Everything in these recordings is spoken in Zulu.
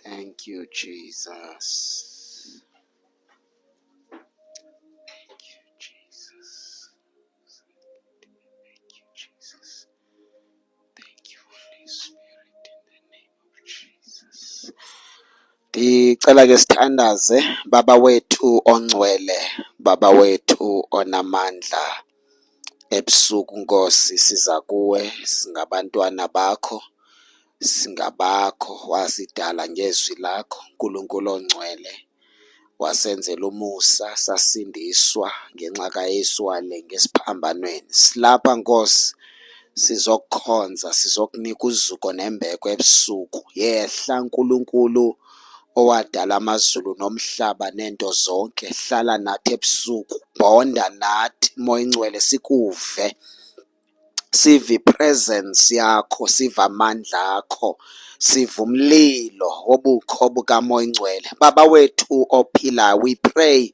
Thank you, Jesus. Thank you, Jesus. Thank you, Jesus. Thank you, Holy Spirit, in the name of Jesus. Ndicela ke sithandaze. Baba wethu ongcwele, Baba wethu onamandla, ebusuku Nkosi siza kuwe singabantwana bakho, singabakho, wasidala ngezwi lakho, Nkulunkulu ongcwele. Wasenzela umusa, sasindiswa ngenxa kaYesu wale ngesiphambanweni. Silapha Nkosi sizokukhonza, sizokunika uzuko nembeko ebusuku. Yehla Nkulunkulu owadala amazulu nomhlaba nento zonke, hlala nathi ebusuku, bonda nathi Moya Ingcwele, sikuve, sive ipresence yakho, sive amandla akho, sive umlilo wobukho bukaMoya Ingcwele. Baba wethu ophilayo, we pray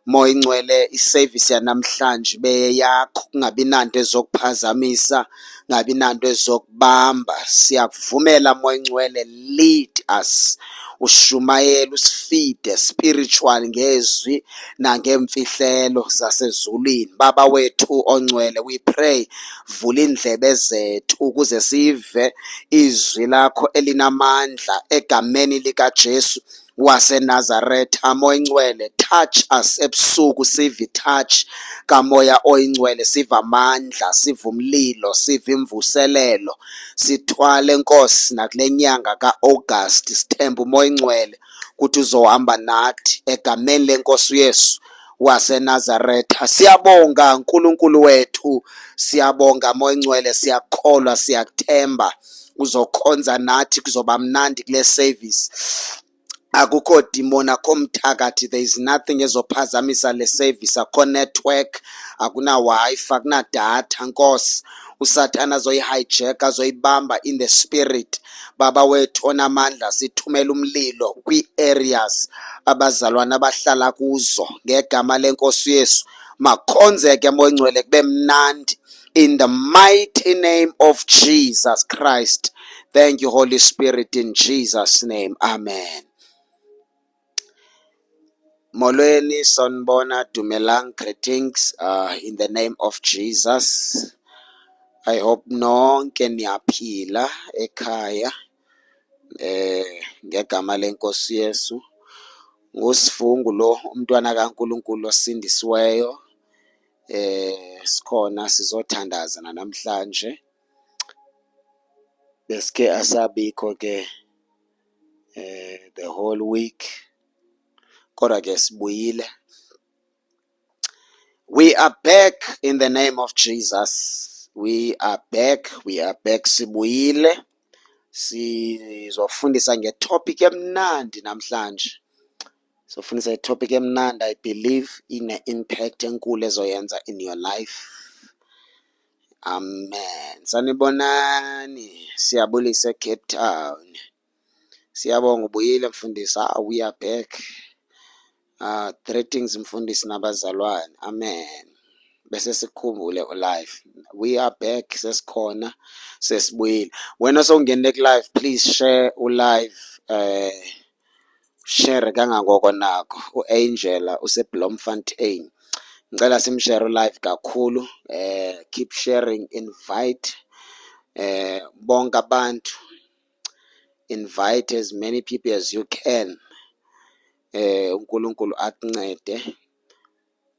Moya Ingcwele, isevisi yanamhlanje ibe yakho, kungabi nanto ezokuphazamisa, kungabi nanto ezokubamba. Siyakuvumela Moya Ingcwele, lead us, ushumayela, usifide spiritual ngezwi nangemfihlelo zasezulwini. Baba wethu ongcwele, we pray, vula indlebe zethu ukuze sive izwi lakho elinamandla egameni likaJesu waseNazaretha. Moya Ingcwele, touch us ebusuku, sive touch kaMoya Oyingcwele, sive amandla, sive umlilo, sive imvuselelo. Sithwale Nkosi nakule nyanga kaAugust, sithemba uMoya Ingcwele ukuthi uzohamba nathi egameni lenkosi Yesu waseNazaretha. Siyabonga Nkulunkulu wethu, siyabonga Moya Ingcwele, siyakholwa, siyakuthemba uzokhonza nathi, kuzoba mnandi kule service. Akukho demon, akho mthakathi, there is nothing ezophazamisa le service. Akho network, akuna wifi, akuna data Nkosi. Usathana azoyihijack, azoyibamba in the spirit. Baba wethu onamandla, sithumela umlilo kwii-areas abazalwana abahlala kuzo ngegama lenkosi Yesu. Makhonzeke Moya Ingcwele, kube mnandi in the mighty name of Jesus Christ. Thank you, Holy Spirit, in Jesus' name. Amen. Molweni, sonbona, dumelang, greetings in the name of Jesus. I hope nonke niyaphila ekhaya ngegama lenkosi Yesu. Ngusifungu lo, umntwana kaNkulunkulu osindisiweyo. Sikhona sizothandaza namhlanje. Beske asabikho ke the whole week. Kodwa ke sibuyile. We are back in the name of Jesus. We are back. Sibuyile. Sizofundisa ngetopic emnandi namhlanje. Sofundisa itopic emnandi, I believe ine-impact enkulu ezoyenza in your life. Amen. Sanibonani. Siyabulisa eCape Town. Siyabonga ubuyile mfundisi. We are back. Greetings mfundisi nabazalwane. Amen. Bese sikhumbule ulive. We are back, sesikhona, sesibuyile. Wena sowungenile ku-live, please share ulive. Share kangangoko nakho. U-Angela useBloemfontein. Ngicela simshare ulive kakhulu. Keep sharing, invite bonke abantu. Invite as many people as you can. uNkulunkulu akuncede.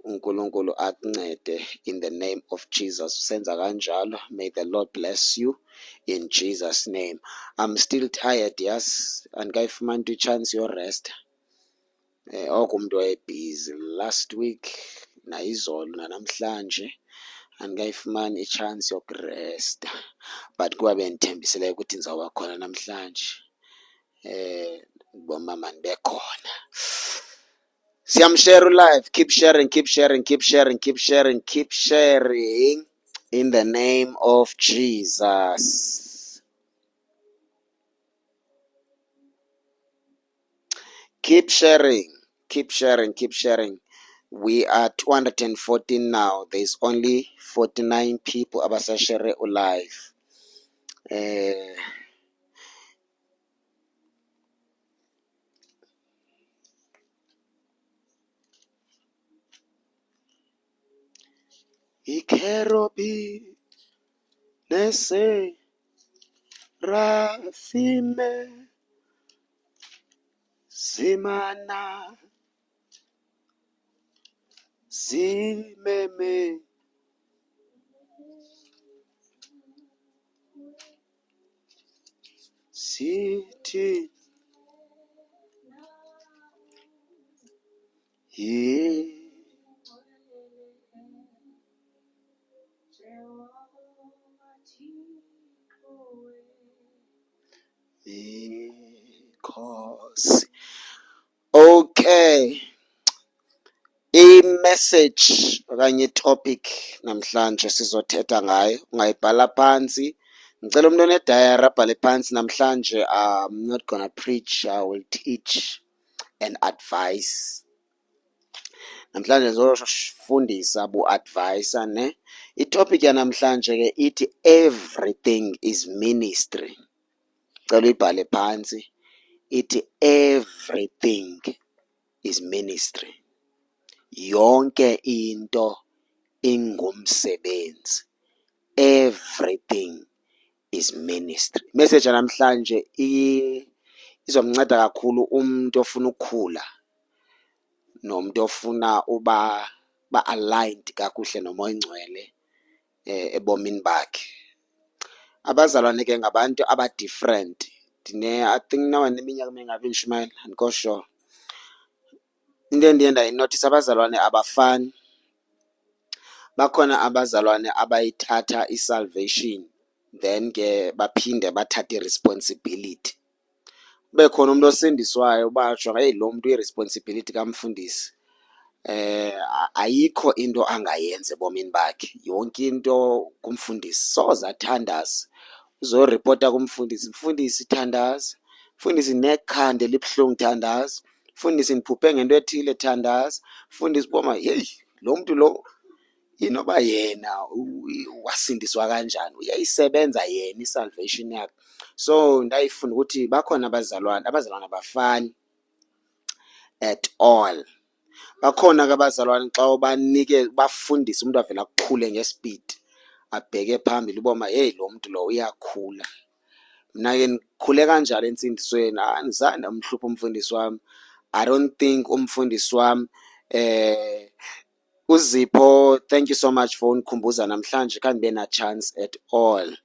uNkulunkulu akuncede in the name of Jesus. Usenza kanjalo. May the Lord bless you in Jesus' name. I'm still tired, yes. Andikayifumani i-chance yorest. Okumntu wayebhizi last week nayizolo nanamhlanje andikayifumani i-chance yokuresta, but kuba bendithembisile ukuthi ndizawuba khona namhlanje. Bomama ndibekhona. Siyamshare live. Keep sharing, keep sharing, keep sharing, keep sharing, keep sharing in the name of Jesus. Keep sharing, keep sharing, keep sharing. We are 214 now. There's only 49 people abasashare live. ikerubi neserafime zimana zimeme sithi inkosi. Okay, i-message okanye i-topic namhlanje sizothetha ngayo, ungayibhala phantsi. Ngicela umuntu onedayari abhale phantsi. Namhlanje I'm not gonna preach, I will teach and advise. Namhlanje ngizofundisa bu-advisa ne. I-topic yanamhlanje ke ithi everything is ministry. Ngicela uyibhale phantsi. Ithi everything is ministry. Yonke into ingumsebenzi. Everything is ministry. Message namhlanje izomnceda kakhulu umuntu ofuna ukukhula nomuntu ofuna uba aligned kakuhle nomoya oyingcwele ebomini bakhe. Abazalwane ke ngabantu aba-different. I think nawe neminyaka mingabe Nshumayela, andikho sure. Into endiye ndayinothisa, abazalwane abafani. Bakhona abazalwane abayithatha i-salvation then ke baphinde bathathe i-responsibility. Kube khona umuntu osindiswayo batsho hey lo muntu uyi-responsibility kamfundisi. Ayikho into angayenza ebomini bakhe, yonke into kumfundisi. Soze athandaze uzoripota kumfundisi, mfundisi thandaza, mfundisi nekhanda elibuhlungu thandaza, mfundisi ndiphuphe ngento ethile thandaza, mfundisi boma hey lo muntu lo inoba yena wasindiswa kanjani, uyayisebenza yena i-salvation yakhe. So ndayifunda ukuthi bakhona abazalwane abafani at all. Bakhona ke abazalwane xa ubanike bafundise umuntu avela akuqhule ngespeed, abheke phambili uboma hey lo muntu lo uyakhula. Mna ke ndikhule kanjalo entsindisweni, andizange ndamhlupha umfundisi wami. I don't think umfundisi wami uZipho, thank you so much for undikhumbuza namhlanje, khange ndibe na chance at all.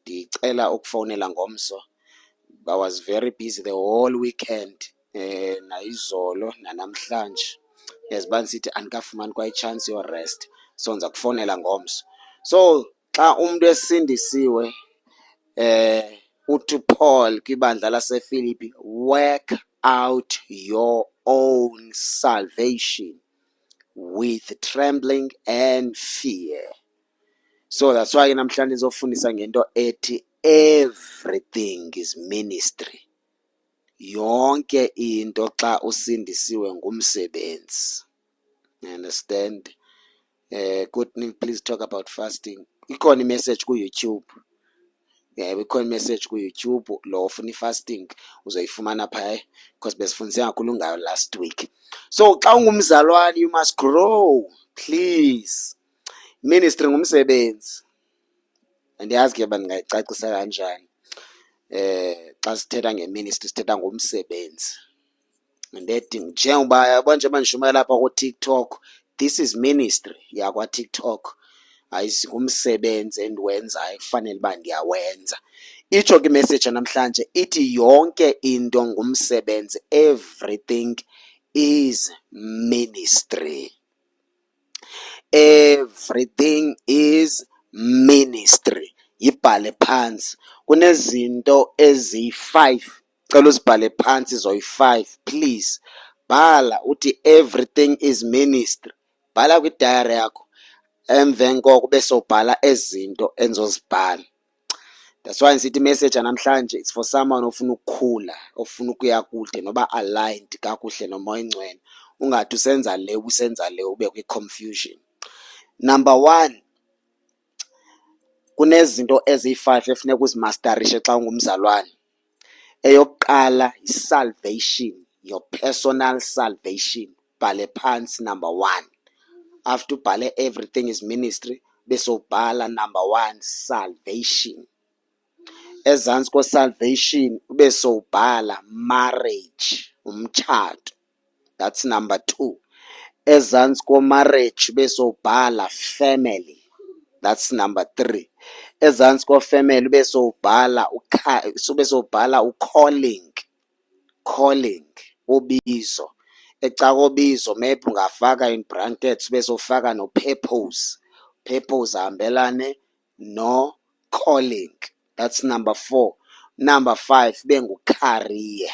Ndicela ukufowunela ngomso. I was very busy the whole weekend, nayizolo nanamhlanje. Yaziba ndisithi andikafumani kwa i-chance yo-rest, so ndiza kufowunela ngomso. So xa umuntu esindisiwe, uthi Paul kwibandla laseFilipi, work out your own salvation with trembling and fear. So that's why namhlanje ngizofundisa ngento ethi everything is ministry. Yonke into xa usindisiwe ngumsebenzi. You understand? Good, please talk about fasting. Ikhona i-message ku-YouTube. Ikhona i-message ku-YouTube. Lo ufuna i-fasting uzoyifumana phaya because besifundise kakhulu ngayo last week. So xa ungumzalwane you must grow, please. Ministry ngumsebenzi. Andiyazi ke bandingayicacisa kanjani. Xa sithetha ngeministry sithetha ngomsebenzi. Ndethi njengoba yabona nje mandishumayela lapha ku-TikTok, this is ministry yakwa-TikTok. Ayisingumsebenzi endiwenzayo kufanele uba ndiyawenza. Itsho ke imessage namhlanje ithi yonke into ngumsebenzi. Everything is ministry. Everything is ministry. Yibhale phansi. Kunezinto eziyi-5. Cela uzibhale phansi zoyi-5 please. Bhala uthi everything is ministry. Bhala kwidayari yakho. Emveni koko bese ubhala ezinto endizozibhala. That's why nsithi message namhlanje it's for someone ofuna ukukhula, ofuna ukuya kude noba aligned kakuhle nomoya oyingcwele. Ungathi usenza le usenza le ube kwi-confusion. Number 1, kunezinto eziyi-5 efuneka uzimasterishe xa ungumzalwane. Eyokuqala yi-salvation, your personal salvation. Bhale phansi number 1. after ubhale everything is ministry bese ubhala number 1 salvation. Ezantsi ko-salvation bese ubhala marriage, umtshato. That's number 2. Ezantsi ko-marriage bese ubhala family. That's number 3. Ezantsi ko-family bese ubhala calling, ubizo. Eca kobizo maybe ungafaka in brackets bese ufaka no purpose. Purpose ahambelane no calling. That's number 4. Number 5 bengu-career.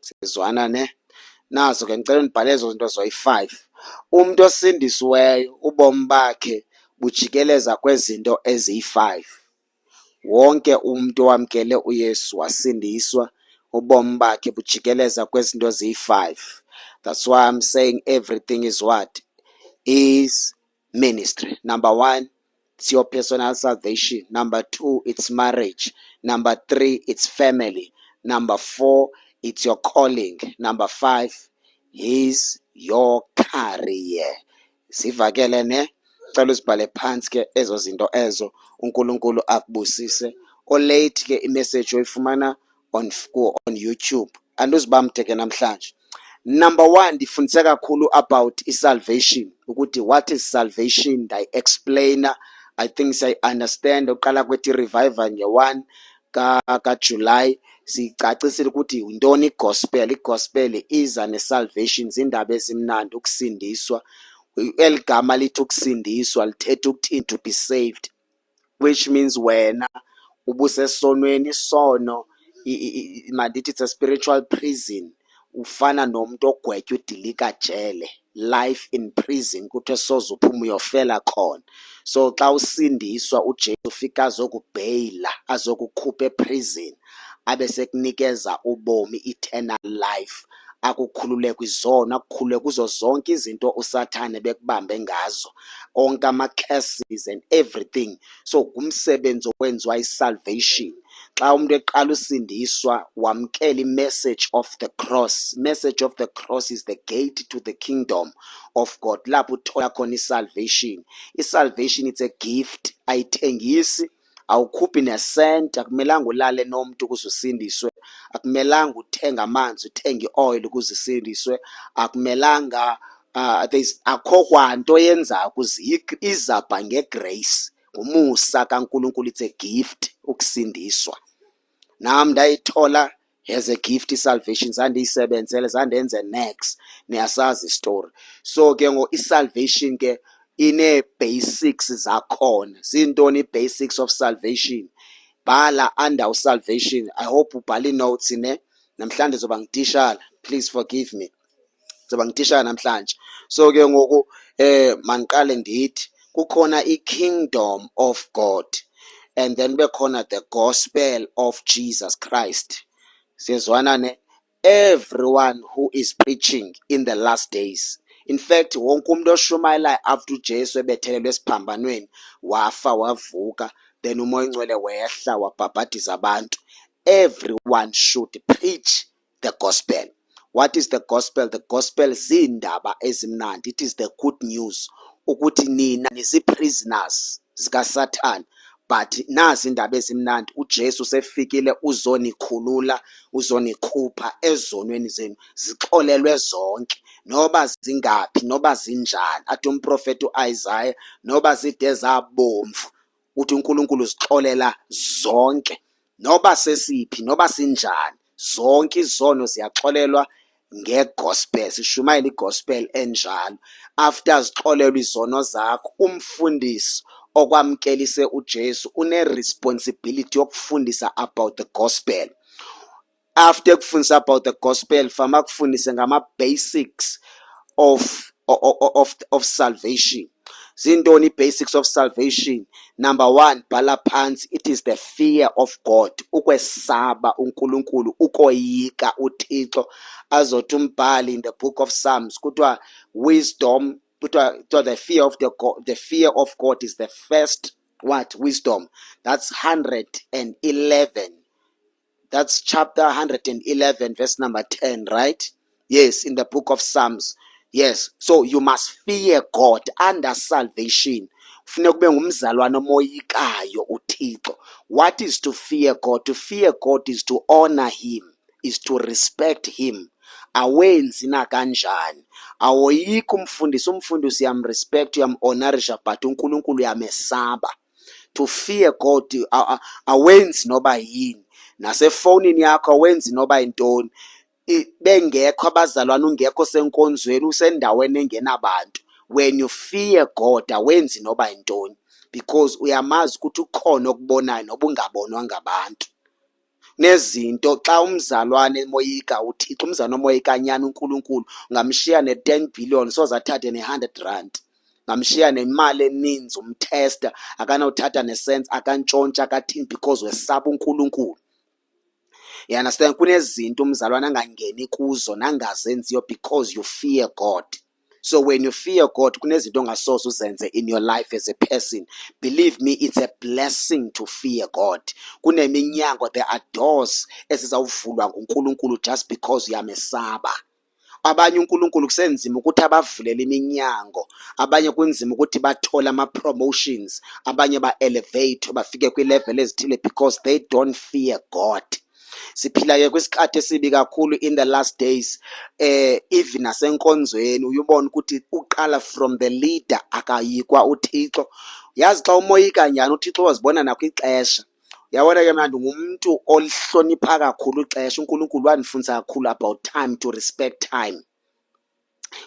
Sizwana ne? Nazo ke ngicela nibhale ezo zinto zoyi-5. Umuntu osindisiweyo ubomi bakhe bujikeleza kwezinto eziyi-5. Wonke umuntu owamkele uYesu wasindiswa, ubomi bakhe bujikeleza kwezinto eziyi-5. That's why I'm saying everything is what? Is ministry. Number 1, it's your personal salvation. Number 2, it's marriage. Number 3, it's family. Number 4, it's your calling. Number 5 is your career. Sivakele ne? Cela uzibhale phansi ke ezo zinto ezo. uNkulunkulu akubusise. Olate ke imessage oyifumana on YouTube. Anduzibamde ke namhlanje. Number 1, ndifundise kakhulu about salvation ukuthi what is salvation. I explain, I think I understand. Uqala kwethi revival nge-1 kaJuly sicacisile ukuthi yintoni igospel. Igospel iza ne-salvation, zindaba ezimnandi, ukusindiswa. Eligama lithi ukusindiswa lithetha ukuthini? To be saved, which means wena ubusesonweni. Isono mandithi it's a spiritual prison. Ufana nomuntu ogwetywa udilika jele, life in prison, kuthiwe soze uphume uyofela khona. So xa usindiswa uJesu ufika azokubheyila, azokukhupha eprison, abe sekunikeza ubomi, eternal life, akukhulule kwizono, akukhulule kuzo zonke izinto uSathane bekubambe ngazo, onke ama-curses and everything. So ngumsebenzi owenziwa isalvation. Xa umuntu eqala usindiswa wamkela i-message of the cross. Message of the cross is the gate to the kingdom of God. Lapho uthola khona isalvation. Isalvation it's a gift, ayithengisi, awukhuphi nesenti. Akumelanga ulale nomuntu ukuze usindiswe, akumelanga uthenge amanzi, uthenge i-oil ukuze usindiswe, akumelanga akho kwanto yenza ukuze izapha ngegrace, ngumusa kaNkulunkulu. It's a gift ukusindiswa. Nami ndayithola as a gift isalvation, zandiyisebenzele, zandenze next, niyasazi istory. So ke isalvation ke ine-basics zakhona. Zintoni i-basics of salvation? Bhala under salvation. I hope ubhala notes ne. Namhlanje zoba ngititshala, please forgive me. Zoba ngititshala namhlanje. So ke ngoku maniqale ndithi kukhona i-kingdom of God, and then bekhona the gospel of Jesus Christ. Siyezwana ne? Everyone who is preaching in the last days, in fact wonke umuntu oshumayelayo after uJesu ebethelelwe esiphambanweni, wafa wavuka, then umoya ongcwele wehla wabhabhadiza abantu. Everyone should preach the gospel. What is the gospel? The gospel zindaba ezimnandi. It is the good news ukuthi nina nisi-prisoners zikaSathane, but nazi indaba ezimnandi. UJesu sefikile uzonikhulula, uzonikhupha ezonweni zenu, zixolelwe zonke, noba zingaphi, noba zinjani. Athi umprofeti uIsaiah, noba zide zabomvu, uthi uNkulunkulu uzixolela zonke, noba sesiphi, noba sinjani, zonke izono ziyaxolelwa ngegospel. Sishumayela igospel enjalo. After zixolelwe izono zakho, umfundisi okwamkelise uJesu une-responsibility yokufundisa about the gospel. After kufundisa about the gospel, fama kufundise ngama-basics of salvation. Zintoni i-basics of salvation? Number 1, bhala phansi, it is the fear of God. Ukwesaba uNkulunkulu, ukoyika uThixo. Azothi umbhali in the book of Psalms kuthiwa wisdom, kuthiwa the fear of God is the first what? Wisdom. That's 111. That's chapter 111 verse number 10, right? Yes, in the book of Psalms. Yes, so you must fear God under salvation. Funeka ube ngumzalwane omoyikayo uThixo. What is to fear God? To fear God is to honor him, is to respect him. Awenzi na kanjani. Awoyika umfundisi uyamrespect, uyamhonorisha, but uNkulunkulu uyamesaba. To fear God, awenzi noba yini. Nasefowunini yakho awenzi noba yintoni. Bengekho abazalwane, ungekho senkonzweni, usendaweni engenabantu. When you fear God awenzi noba yintoni, because uyamazi ukuthi ukhona okubonayo noba ungabonwa ngabantu. Nezinto xa umzalwane emoyika uThixo, umzalwane omoyika nyani uNkulunkulu, ungamshiya ne-10 billion soze athathe ne-100 rand. Ngamshiya nemali eninzi umtesta, akanawuthatha nesense, akantshontsha, akathini, because wesaba uNkulunkulu. You understand? Kunezinto umzalwane angangeni kuzo nangazenziyo because you fear God. So when you fear God, kunezinto ongasoze uzenze in your life as a person. Believe me, it's a blessing to fear God. Kuneminyango, there are doors ezizawuvulwa nguNkulunkulu just because uyamesaba. Abanye uNkulunkulu kusenzima ukuthi abavulele iminyango, abanye kunzima ukuthi bathole ama-promotions, abanye ba-elevate bafike kwi-level ezithile because they don't fear God. Siphila ke kwisikhathi esibi kakhulu in the last days. Even nasenkonzweni uyubona ukuthi uqala from the leader akayikwa uThixo. Yazi xa umoyika njani uThixo wazibona nakho ixesha. Uyabona ke manje ngumuntu olihlonipha kakhulu ixesha. uNkulunkulu wanifundisa kakhulu about time, to respect time.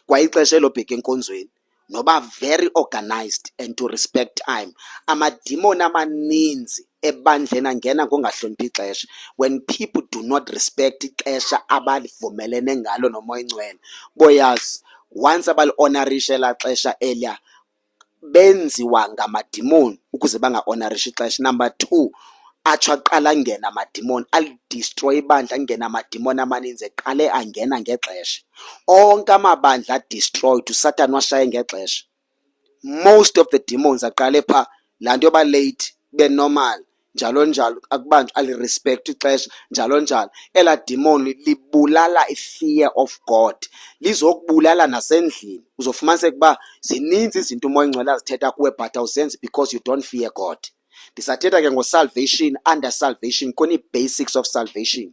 Kwa ixesha elobheka enkonzweni noba very organized and to respect time. Amadimoni amaninzi ebandleni angena ngokungahloniphi ixesha. When people do not respect ixesha abalivumelene ngalo nomoya ingcwele, boyazi once abali-honorisha elaa xesha eliya benziwa ngamadimoni ukuze banga-honorishi ixesha. Number 2, atsho aqala angena amadimoni, alidestroy ibandla, angena amadimoni amaninzi, eqale angena ngexesha. Onke amabandla adestroyed, uSatan washaye ngexesha. Most of the demons aqale phaa, laa nto yoba late, be normal, njalo njalo, akubanjwa, alirespect ixesha, njalo njalo. Elaa demon libulala i-fear of God, lizokubulala nasendlini. Uzofumaniseka uba zininzi izinto umoya ingcwele azithetha kuwe but awuzenzi because you don't fear God. Ndisathetha ke ngo-salvation, under salvation kuni-basics of salvation.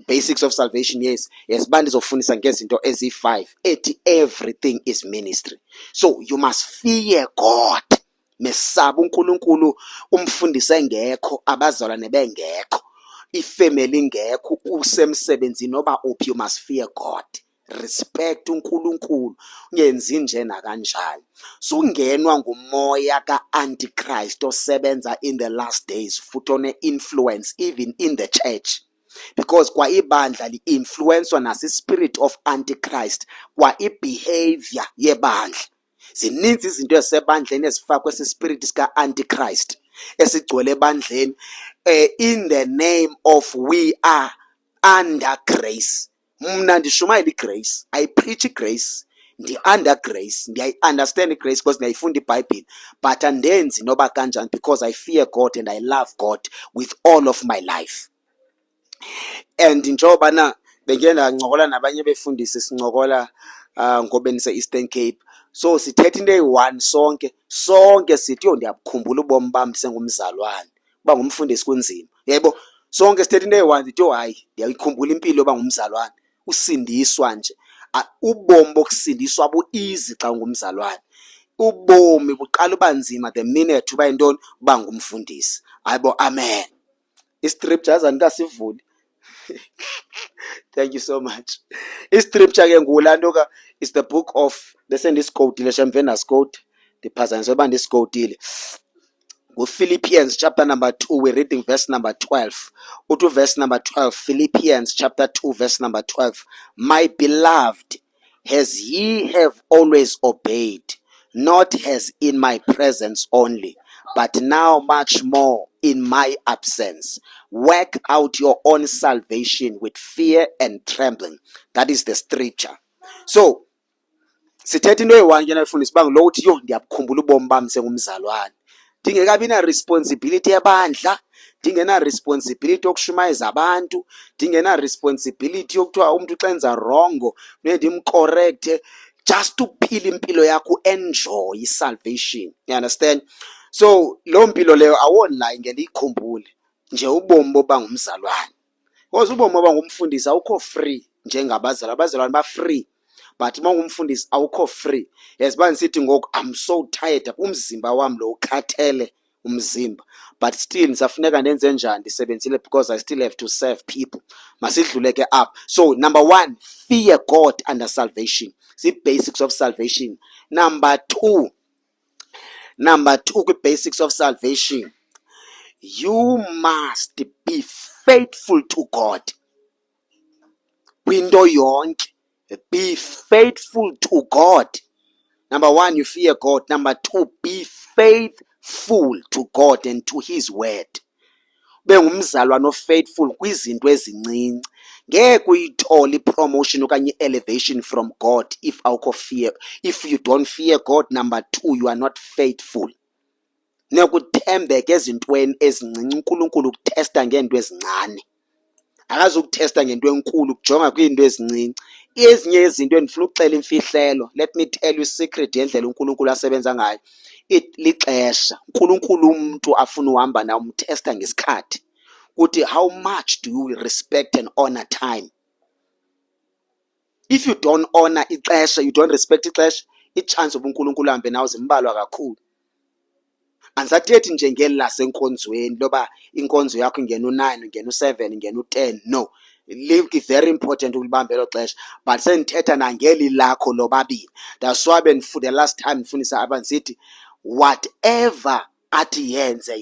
Basics of salvation, yes uba ndizofundisa ngezinto ezi-5 ethi everything is ministry. So you must fear God. Mesaba uNkulunkulu, umfundisi engekho, abazalwane bengekho, ifamily ingekho, usemsebenzini noba uphi, you must fear God. Respect uNkulunkulu, ungenzi nje nakanjani. Sungenwa ngumoya ka-antichrist osebenza in the last days, futhi one-influence even in the church. Because kwa ibandla li-influencwa nasi-spirit of antichrist, kwa i-behavior yebandla. Zininzi izinto ezisebandleni ezifakwe esi-spirit sika-antichrist esigcwele ebandleni, in the name of we are under grace. Mna ndishumayela igrace, I preach grace, ndi-under grace, ndiyayi-understand igrace because ndiyayifunda iBhayibhile, but andenzi noba kanjani because I fear God and I love God with all of my life. And njengobana bengike ndancokola nabanye befundisi, sincokola ngoba ndise-Eastern Cape, so sithetha into eyi-one sonke sithi yo ndiyabukhumbula ubomi bam ndisengumzalwane. Uba ngumfundisi kunzima, yebo. Sonke sithetha into eyi-one sithi yo hayi ndiyayikhumbula impilo yoba ngumzalwane, usindiswa nje. Ubomi bokusindiswa bu-easy xa ungumzalwane. Ubomi buqala uba nzima the minute uba yintoni, uba ngumfundisi. Hayibo, amen. I-scriptures andikasivuli. Thank you so much. I-scripture ke ngulanto ka is the book of, bese ndisikotile shemve nasikoti ndiphazanyiswe uba ndisikotile. Philippians chapter number 2, we're reading verse number 12. Utu verse number 12, Philippians chapter 2 verse number 12. My beloved, as ye have always obeyed, not as in my presence only, but now much more in my absence. Work out your own salvation with fear and trembling. That is the scripture. So sithetha into eyi-one ke nayifundisa uba ngulo uthi yo ndiyabukhumbula ubomi bam sengumzalwane. Ndingekabi na-responsibility ebandla, ndingena-responsibility yokushumayeza abantu, ndingena-responsibility yokuthiwa umntu xa enza rongo funeke ndimkorekthe. just uphila impilo yakho, enjoy salvation. You understand? So lo mpilo leyo awonline ngeke ikhumbule nje ubomi boba ngumzalwane, because ubomi boba ngumfundisi awukho free abazalwane ba free, but uma ungumfundisi awukho free. Yes, banisithi ngoku I'm so tired, umzimba wami lo ukhathele umzimba, but still nisafuneka nenze njani, ndisebenzile because I still have to serve people. Masidlule ke up. So number 1, fear God under salvation. The basics of salvation. Number 2, the basics of salvation. You must be faithful to God. Window yonke, be faithful to God. Number 1, you fear God. Number 2, be faithful to God and to his word. Bengumzalwane faithful kwizinto ezincinci. Ngeke uyithole promotion okanye elevation from God if awukho fear. If you don't fear God, number 2, you are not faithful. Nekuthembeka ezintweni ezincinci. uNkulunkulu ukutesta ngento ezincane. Akazukuthesta ngento enkulu, kujonga kwizinto ezincinci. Ezinye izinto endifuna ukuxela imfihlelo. Let me tell you secret yendlela uNkulunkulu asebenza ngayo. Lixesha. uNkulunkulu umuntu afuna uhamba nawe umthesta ngesikhathi. Uthi how much do you respect and honor time? If you don't honor ixesha, you don't respect ixesha, ichance of uNkulunkulu hambe nawe zimbalwa kakhulu. Andisathethi nje ngeli lasenkonzweni loba inkonzo yakho ingena u9, ingena u7, ingena u10. No, it's very important ukulibambe lo xesha, but sendithetha nangeli lakho lobabili. That's why the last time ndifundisa abantu sithi whatever athi yenze.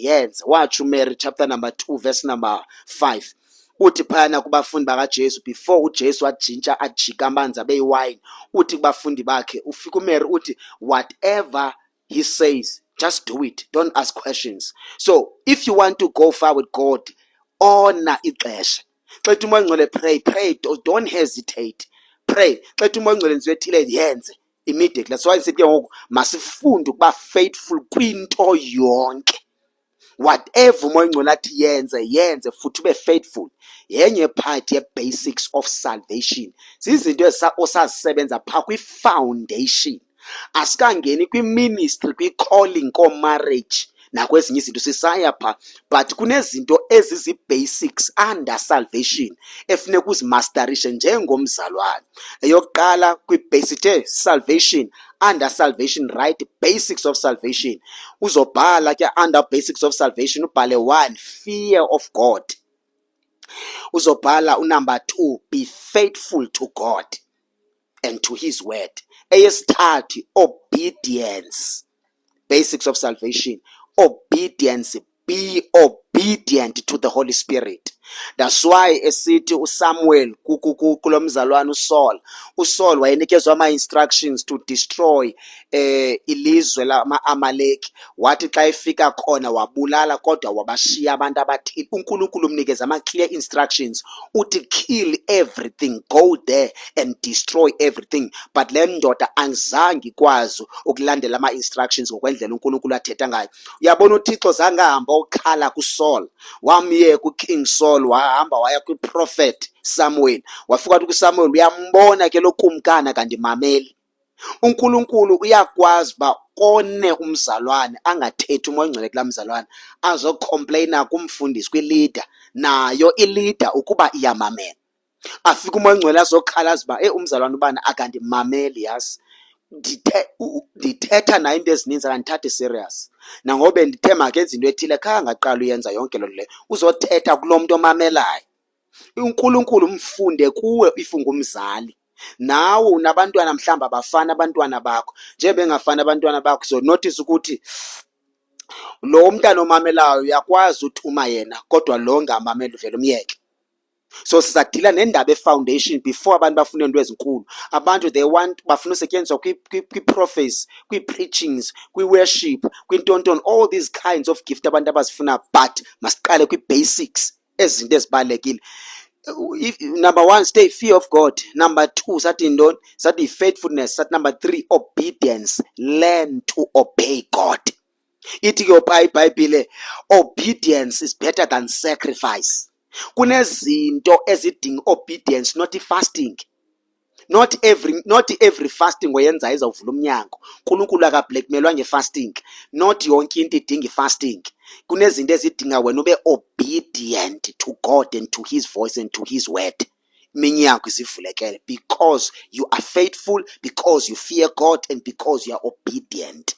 Watsho uMary chapter number 2 verse number 5. Uthi phana kubafundi bakaJesu, before uJesu ajika amanzi abe yiwine, uthi kubafundi bakhe, ufika uMary uthi whatever he says, just do it. Don't ask questions. So if you want to go far with God, honor ixesha. Xa uthi umoya ngcwele pray, don't hesitate. Pray. Xa uthi umoya ngcwele nzwethile yenze immediately. That's why sithi ngoku masifunde ukuba faithful kwinto yonke. Whatever umoya ngcwele athi yenze futhi ube faithful. Yenye part ye basics of salvation. Zizinto osazisebenza pha kwi-foundation. Asikangeni kwi-ministry, kwi-calling, ko-marriage nakwezinye izinto sisaya pha, but kunezinto ezizi-basics under salvation efuneka uzimasterishe njengomzalwane. Eyokuqala kwi-basic salvation, under salvation, right? Basics of salvation. Uzobhala ke under basics of salvation ubhale 1, fear of God. Uzobhala number 2, be faithful to God and to his word. Eyesithathu, obedience. Basics of salvation. Obedience. Be obedient to the Holy Spirit. That's why esithi uSamuel kulo mzalwane uSaul wayenikezwa ama-instructions to destroy ilizwe lama-Amaleki. Wathi xa efika khona wabulala kodwa wabashiya abantu abathile. uNkulunkulu umnikeza ama-clear instructions uthi kill everything, go there and destroy everything. But le ndoda angizange ikwazi ukulandela ama-instructions ngokwendlela uNkulunkulu athetha ngayo. Uyabona uThixo zange ahamba ukhala kuSaul, wamyeka kuKing Saul, wahamba waya kwiProphet Samuel. Wafika kuSamuel, uyambona ke lo kumkana kanti mameli. uNkulunkulu uyakwazi ba one umzalwane, angathethi umoya ongcwele kulaa mzalwane, azocomplaina kumfundisi, kwi-leader, nayo i-leader ukuba iyamamela. Afika umoya ongcwele azokhalaza uba umzalwane ubani akandimameli. Yazi ndithetha naye into ezininzi akandithathi serious, nangobe ndithe makenza into ethile khange aqala uyenza yonke loo nto leyo, uzothetha kulo mntu omamelayo. uNkulunkulu umfunde kuwe if ungumzali. Nawe unabantwana mhlawumbi abafana abantwana bakho njengengafana abantwana bakho. So notice ukuthi lo mntana omamelayo uyakwazi uthuma yena, kodwa lo ngamameli uvele umyeke. So sisadila nendaba e-foundation before abantu bafuna into ezinkulu. Abantu bafuna usetyenziswa kwi-prophecy, kwi-preachings, kwi-worship, kwintontoni, all these kinds of gift abantu abazifuna, but masiqale kwi-basics, ezinto ezibalulekile. Number 1, stay fear of God. Number 2, sathi ntoni? Sathi faithfulness. Sathi number 3, obedience. Learn to obey God. Ithi ke iBhayibhile, obedience is better than sacrifice. Kunezinto ezidinga obedience, not fasting. Not every fasting oyenzayo izawuvula umnyango. uNkulunkulu akablackmailwa nge-fasting. Not yonke into idinga i-fasting. Kunezinto ezidinga wena ube obedient to God and to his voice and to his word. Iminyango isivulekele because you are faithful, because you fear God, and because you are obedient.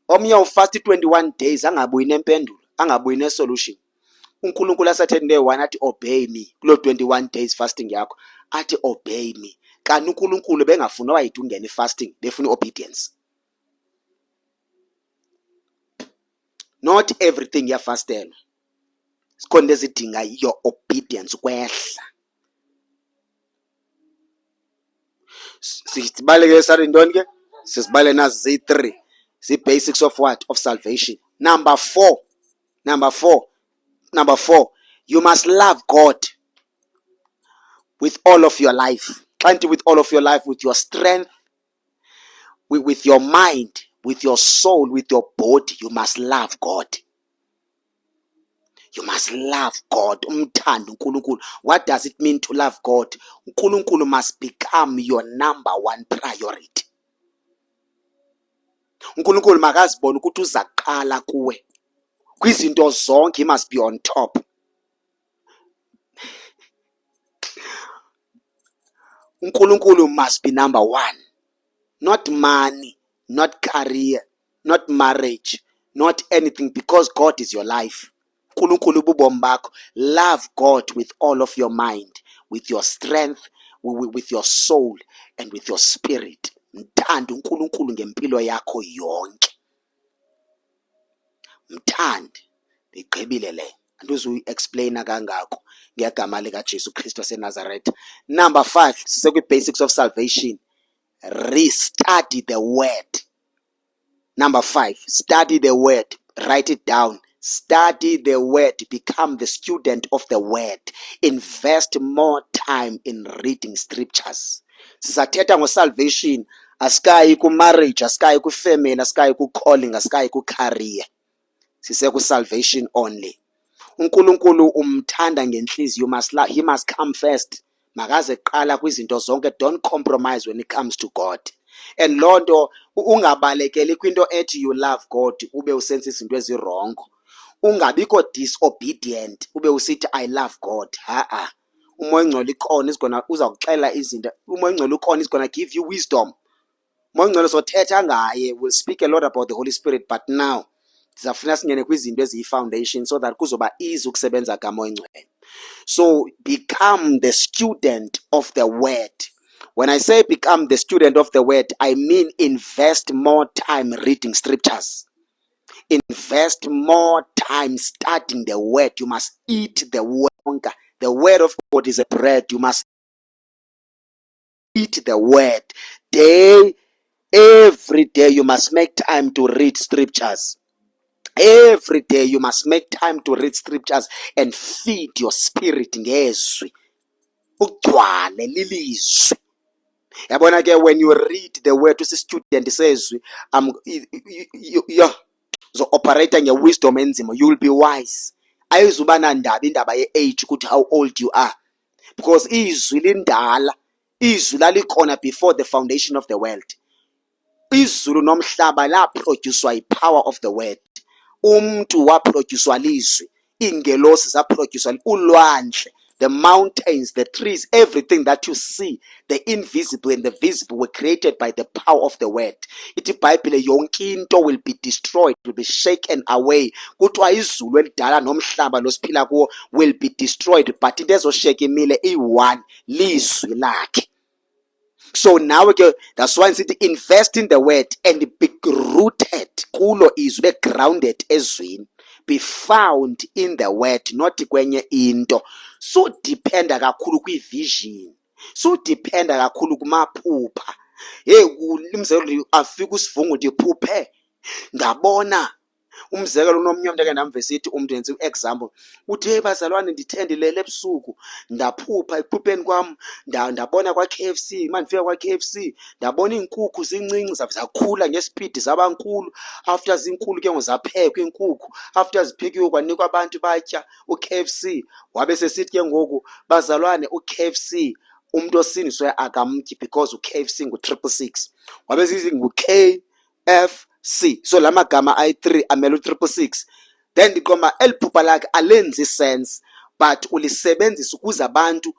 Omnye ufast 21 days angabuyi nempendulo, angabuyi ne-solution. uNkulunkulu asatheni day 1 athi obey me kulo 21 days fasting yakho, athi obey me. Kanti uNkulunkulu bengafuna wayithi ungena i-fasting, befuna obedience. Not everything iyafastelwa. Sikhona ezidinga your obedience kwehla. Sibaleke sari ntoni ke? Sisibale nazi zi3. Zi-basics of what? Of salvation. Number 4, you must love God with all of your life. Plenty with all of your life, with your strength, with your mind, with your soul, with your body. You must love God. You must love God. Umthanda uNkulunkulu. What does it mean to love God? uNkulunkulu must become your number 1 priority. uNkulunkulu makazibona ukuthi uzaqala kuwe. Kwizinto zonke he must be on top. uNkulunkulu must be number 1. Not money, not career, not marriage, not anything, because God is your life. uNkulunkulu bubomi bakho. Love God with all of your mind, with your strength, with your soul, and with your spirit. Mthanda uNkulunkulu ngempilo yakho yonke. Mthanda. Igqibile le. Andizuyi-explaina kangako ngegama likaJesu Kristu waseNazaretha. Number 5, sisekwi-basics of salvation. Study the word. Number 5, study the word. Write it down. Study the word. Become the student of the word. Invest more time in reading scriptures. Sisathetha ngo-salvation. Asikayi ku-marriage, asikayi ku-family, asikayi ku-calling, asikayi ku-career. Siseku-salvation only. uNkulunkulu umthanda ngenhliziyo. He must come first. Makaze qala kwizinto zonke. Don't compromise when it comes to God. And loo nto ungabalekeli kwinto ethi you love God ube usenza izinto ezirongo. Ungabikho disobedient ube usithi I love God. Umoya Ngcwele ikhona uzakuxela izinto. Umoya Ngcwele ukhona is gonna give you wisdom. Umoya Ngcwele sothetha ngaye. We'll speak a lot about the Holy Spirit, but now sizafuna singene kwizinto eziyi-foundation so that kuzoba easy ukusebenza kaMoya Ngcwele. So become the student of the word. When I say become the student of the word, I mean invest more time reading scriptures. Invest more time studying the word. You must eat the word. The word of God is a bread. You must eat the word. Every day you must make time to read scriptures. Every day you must make time to read scriptures and feed your spirit ngezwi. Ugcwale lilizwi. Yabona ke when you read the word usistudent sezwi so operator ngewisdom enzima, you will be wise. Ayizuba nandaba indaba ye-age ukuthi how old you are, because izwi lindala, izwi lalikhona before the foundation of the world. Izulu nomhlaba laproducwa yi-power of the word. Umntu waproducwa lizwi, ingelosi zaproducwa, ulwandle, the mountains, the trees, everything that you see, the invisible and the visible were created by the power of the word. Ithi iBhayibhile yonke into will be destroyed, will be shaken away. Kuthiwa izulu elidala nomhlaba losiphila kuwo will be destroyed, but into ezosheka imile iyi-one, lizwi lakhe. So now that's why it's invest in the word and be rooted kulo izwi, be grounded ezwini, be found in the word, not kwenye into. So dependa kakhulu kwi-vision, so dependa kakhulu kumaphupha. Hey, umzekelo afika usivungu ndiphuphe ngabona Umzekelo unomnye umntu ake ndamvesithi umntu yenza i-example uthi hey bazalwane ndithe ndilele ebusuku ndaphupha ekuphupheni kwam ndabona kwa-KFC mandifika kwa-KFC ndabona iinkukhu zincinci zakhula ngesipidi zaba nkulu after zinkulu ke ngozaphekwa iinkukhu after ziphekiwe kwanikwa abantu batya u-KFC wabe sesithi ke ngoku bazalwane u-KFC umntu osindiswe akamtyi because u-KFC ngu-666 wabe sithi ngu-KFC so la magama ayi-3 amele u-666 then ndiqoma eli phupha lakhe alenzi sense but ulisebenzisa ukuze abantu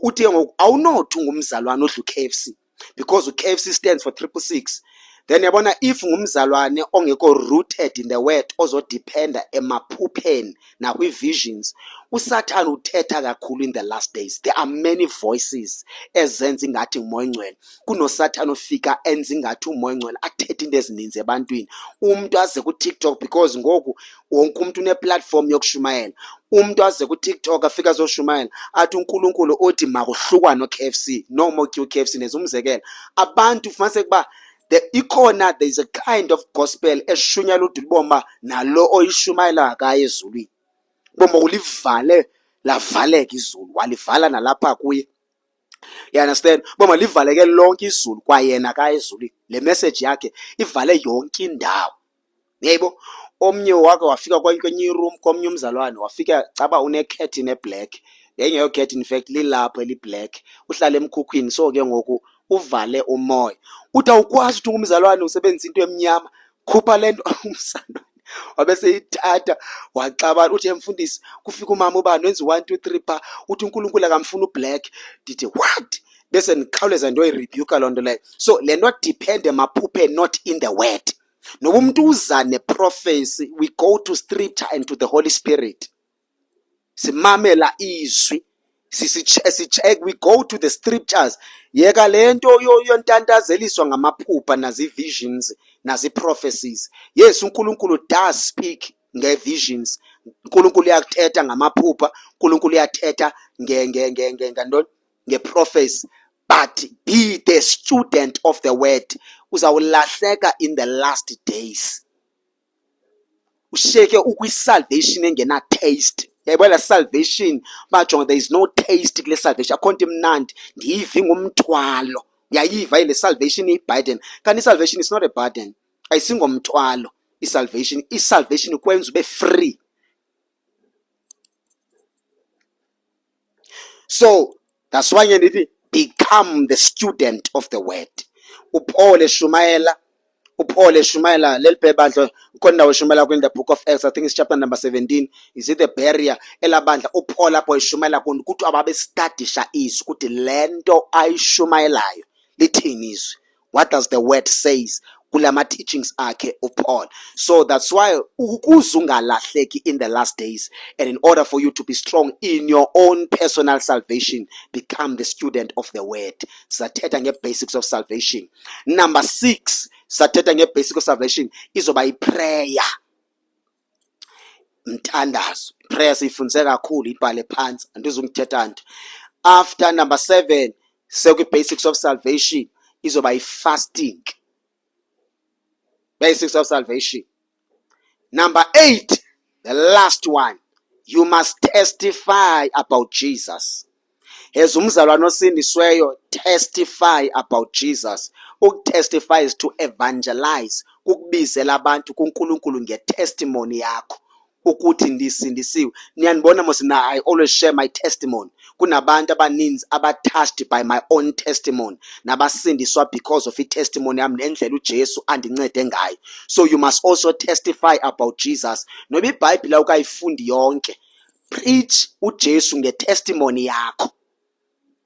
uthi ke ngoku awunothi ungumzalwane odla u-KFC because u-KFC stands for 666 then yabona if ngumzalwane ongekho rooted in the word ozodependa emaphupheni nakwi-visions uSathane uthetha kakhulu in the last days. There are many voices ezenza ingathi ngumoya ongcwele kunoSathane ofika enza ingathi umoya ongcwele athethe into ezininzi ebantwini umuntu aze ku-TikTok because ngoku wonke umuntu une-platform yokushumayela umuntu aze ku-TikTok afika azoshumayela athi uNkulunkulu othi makuhlukwa no-KFC noma utye u-KFC neza umzekelo abantu fumaniseke uba there is a kind of gospel eshunyala udulo bomba nalo oyishumayela akaye ezulwini bomba ulivale lavaleka izulu walivala nalapha kuye you understand bomba livaleke lonke izulu kwayena akaye ezulwini le message yakhe ivale yonke indawo yebo omnye wake wafika kwenye room komnye umzalwane wafika caba une-curtain eblack yengeyo curtain in fact lilapho eli-black uhlala emkhukhwini so ke ngoku uvale umoya uthi awukwazi ukuthi umzalwane usebenzisa into emnyama khupha lento umzalwane wabe seyithatha waxabana uthi emfundisi kufika umama ubani wenza 1 2 3 pha uthi uNkulunkulu akamfuna ublack ndithi what bese nikhawuleza nto irebuke loo nto leyo so le nto depend emaphupheni not in the word noba umuntu uza neprophecy we go to scripture and to the Holy Spirit simamela izwi sicheck we go to the scriptures yeka lento yontantazeliswa ngamaphupha nazi-visions nazi-prophecies yes uNkulunkulu does speak nge-visions uNkulunkulu uyathetha ngamaphupha uNkulunkulu uyathetha nge-prophecy but be the student of the word uzawulahleka in the last days usheke ukwi-salvation engena-taste yayibona salvation bajonga there is no taste kule salvation akho nto imnandi ndiyiva ingumthwalo uyayiva ile salvation iyi-burden kanti i-salvation is not a burden ayisingomthwalo i-salvation ikwenza ube free so that's why ndithi become the student of the word uPaul eshumayela leli bhebandla ukhona ndawo eshumayela in the book of Acts I think it's chapter number 17 is it the barrier elabandla uPaul apho eshumayela kuthi ukuthi ababe studisha izwi ukuthi lento ayishumayelayo lithini izwi what does the word says kulama teachings akhe uPaul so that's why ukuze ungalahleki in the last days and in order for you to be strong in your own personal salvation become the student of the word sathetha nge-basics of salvation number 6 sathetha nge-basic of salvation izoba yi-prayer mthandazo prayer siyifundise kakhulu ibhale phansi andizungithetha nto after number 7 sekwi-basics of salvation izoba yi-fasting basics of salvation number 8 the last one you must testify about Jesus as umzalwane osindisweyo testify about Jesus ukutestify is to evangelize ukubizela abantu kuNkulunkulu ngetestimony yakho ukuthi ndisindisiwe niyanibona mosina I always share my testimony kunabantu abaninzi touched by my own testimony nabasindiswa because of i-testimony yami nendlela uJesu andincede ngayo so you must also testify about Jesus noba iBhayibhile ukayifundi yonke preach uJesu ngetestimony yakho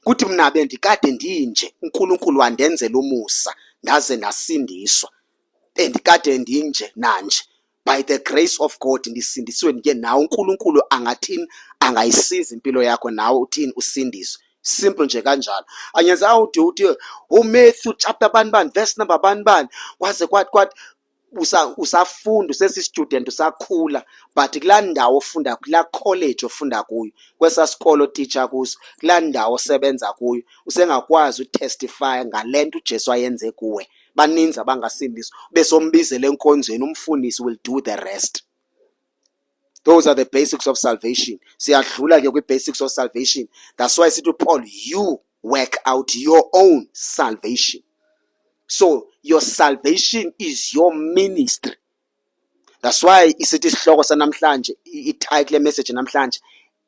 kuthi mina bendikade ndinje uNkulunkulu wandenzela umusa ndaze ndasindiswa bendikade ndinje nanje by the grace of God ndisindisiwe nje nawe uNkulunkulu angathini angayisiza impilo yakho nawe uthini usindiswe simple nje kanjalo anyenza uthi uMatthew chapter bani verse number bani kwaze kwathi usafunda usesi-student usakhula but kulaa ndawo ofunda kulaa college ofunda kuyo kwesaa sikolo teacher kuso kulaa ndawo osebenza kuyo usengakwazi utestify ngale nto uJesu ayenze kuwe baninzi abangasindiswa. Besombizela enkonzweni, umfundisi will do the rest. Those are the basics of salvation. Siyadlula ke kwi-basics of salvation. That's why sithi Paul, you work out your own salvation. So your salvation is your ministry. That's why isithi isihloko sanamhlanje, i-title message namhlanje,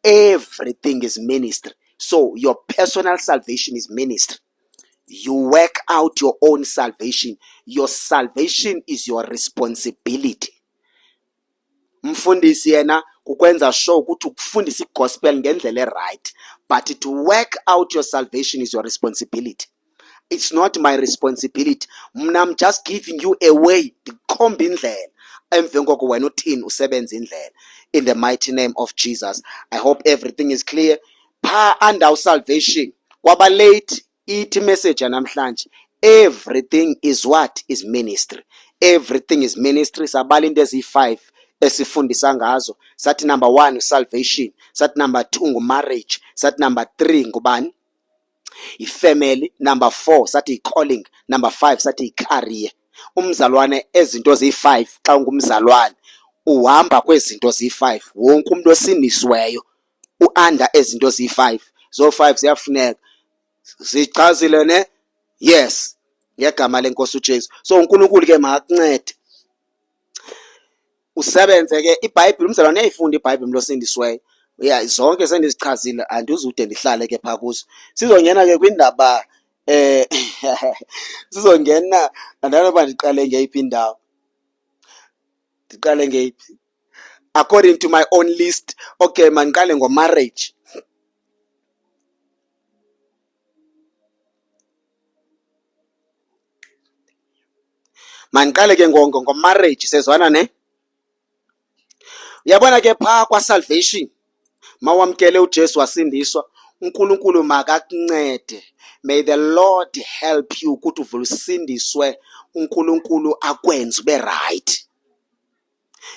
everything is ministry. So your personal salvation is ministry. You work out your own salvation. Your salvation is your responsibility. Umfundisi yena kukwenza sure ukuthi ukufundisa igospel ngendlela right, but to work out your salvation is your responsibility. It's not my responsibility. Mna I'm just giving you a way, ndikhomba indlela. Emveni koko wena uthini usebenza indlela. In the mighty name of Jesus. I hope everything is clear. Pha under salvation kwaba late ithi message yanamhlanje, everything is what is ministry. Everything is ministry. Sabala into ezi5 esifundisa ngazo. Sathi number 1 salvation, sathi number 2 marriage, sathi number 3 ngubani? I-family. Number 4 sathi i-calling. Number 5 sathi i-career. Umzalwane ezinto zi5 xa ungumzalwane uhamba kwezinto zi5. Wonke umuntu osindisiweyo uanda ezinto zi5. Zo 5 ziyafuneka. Zichazile ne? Yes. Ngegama lenkosi uJesu. So uNkulunkulu ke makakuncede. Usebenze ke iBhayibheli, umzalwane uyayifunda iBhayibheli losindisiweyo. Yeah, zonke sendizichazile andizude ndihlale ke pha kuzo. Sizongena ke kwindaba sizongena andanoba ndiqale ngeyiphi indawo. Ndiqale ngeyiphi? According to my own list. Okay, mandiqale ngomarriage. Mandiqale ke ngomarriage sezwana ne? Uyabona ke pha kwa salvation mawamkele uJesu wasindiswa, uNkulunkulu makakuncede. May the Lord help you ukuthi uvusindiswe, uNkulunkulu akwenze ube right.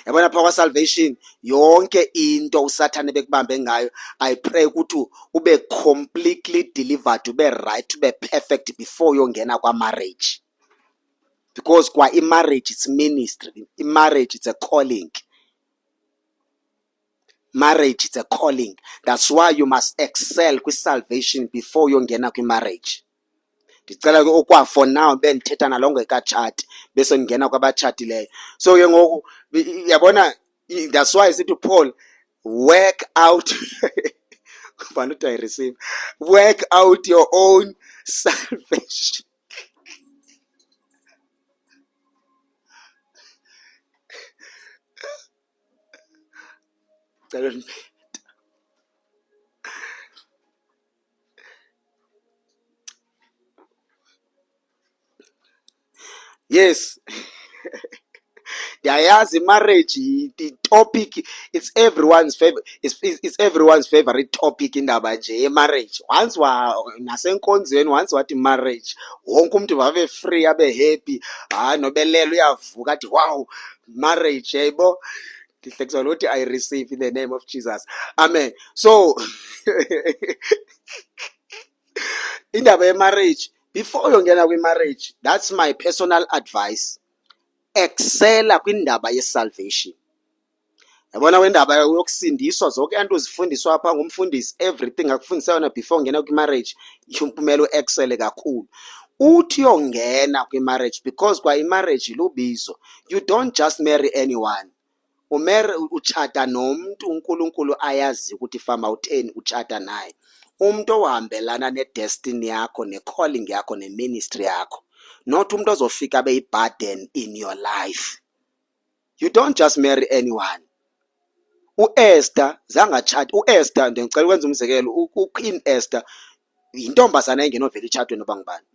Yabona pha kwa salvation yonke into uSathane bekubambe ngayo, I pray ukuthi ube completely delivered, ube right, ube perfect before yongena kwa marriage. Because kwa i-marriage it's ministry, i-marriage it's a calling. Marriage is a calling. That's why you must excel with salvation before yongena kwi-marriage. Ndicela ke okwa for now bendithetha nalongo ekatshati bese ngena kwabatshatileyo. So ke ngoku yabona, that's why sithi Paul, work out kufanele uthi I receive, work out your own salvation. Yes. Ndiyayazi marriage topic, it's everyone's favorite, it's everyone's favorite topic indaba nje marriage. Once nasenkonzweni once wathi marriage wonke umuntu wabe free abe happy. Nobelela uyavuka athi wow marriage yebo. Ndihlekiswa ukuthi I receive in the name of Jesus. Amen. So indaba ye-marriage, before yongena kwi-marriage, that's my personal advice. Excela kwindaba ye-salvation. Yabona kwindaba yokusindiswa zonke into uzifundiswa apha ngumfundisi, everything akufundisa yona before ngena kwi-marriage, kumele u-excele kakhulu. Uthi yongena kwi-marriage, because kwa i-marriage ilubizo. You don't just marry anyone. Uchata nomuntu uNkulunkulu ayazi ukuthi fama utheni uchata naye. Umuntu ohambelana ne-destiny yakho, ne-calling yakho, ne-ministry yakho. Not umuntu ozofika abe yi-burden in your life. You don't just marry anyone. U-Esther zangachati. U-Esther ndicela ukwenza umzekelo, uQueen Esther yintombazana engenovela itshatwe noba ngubani.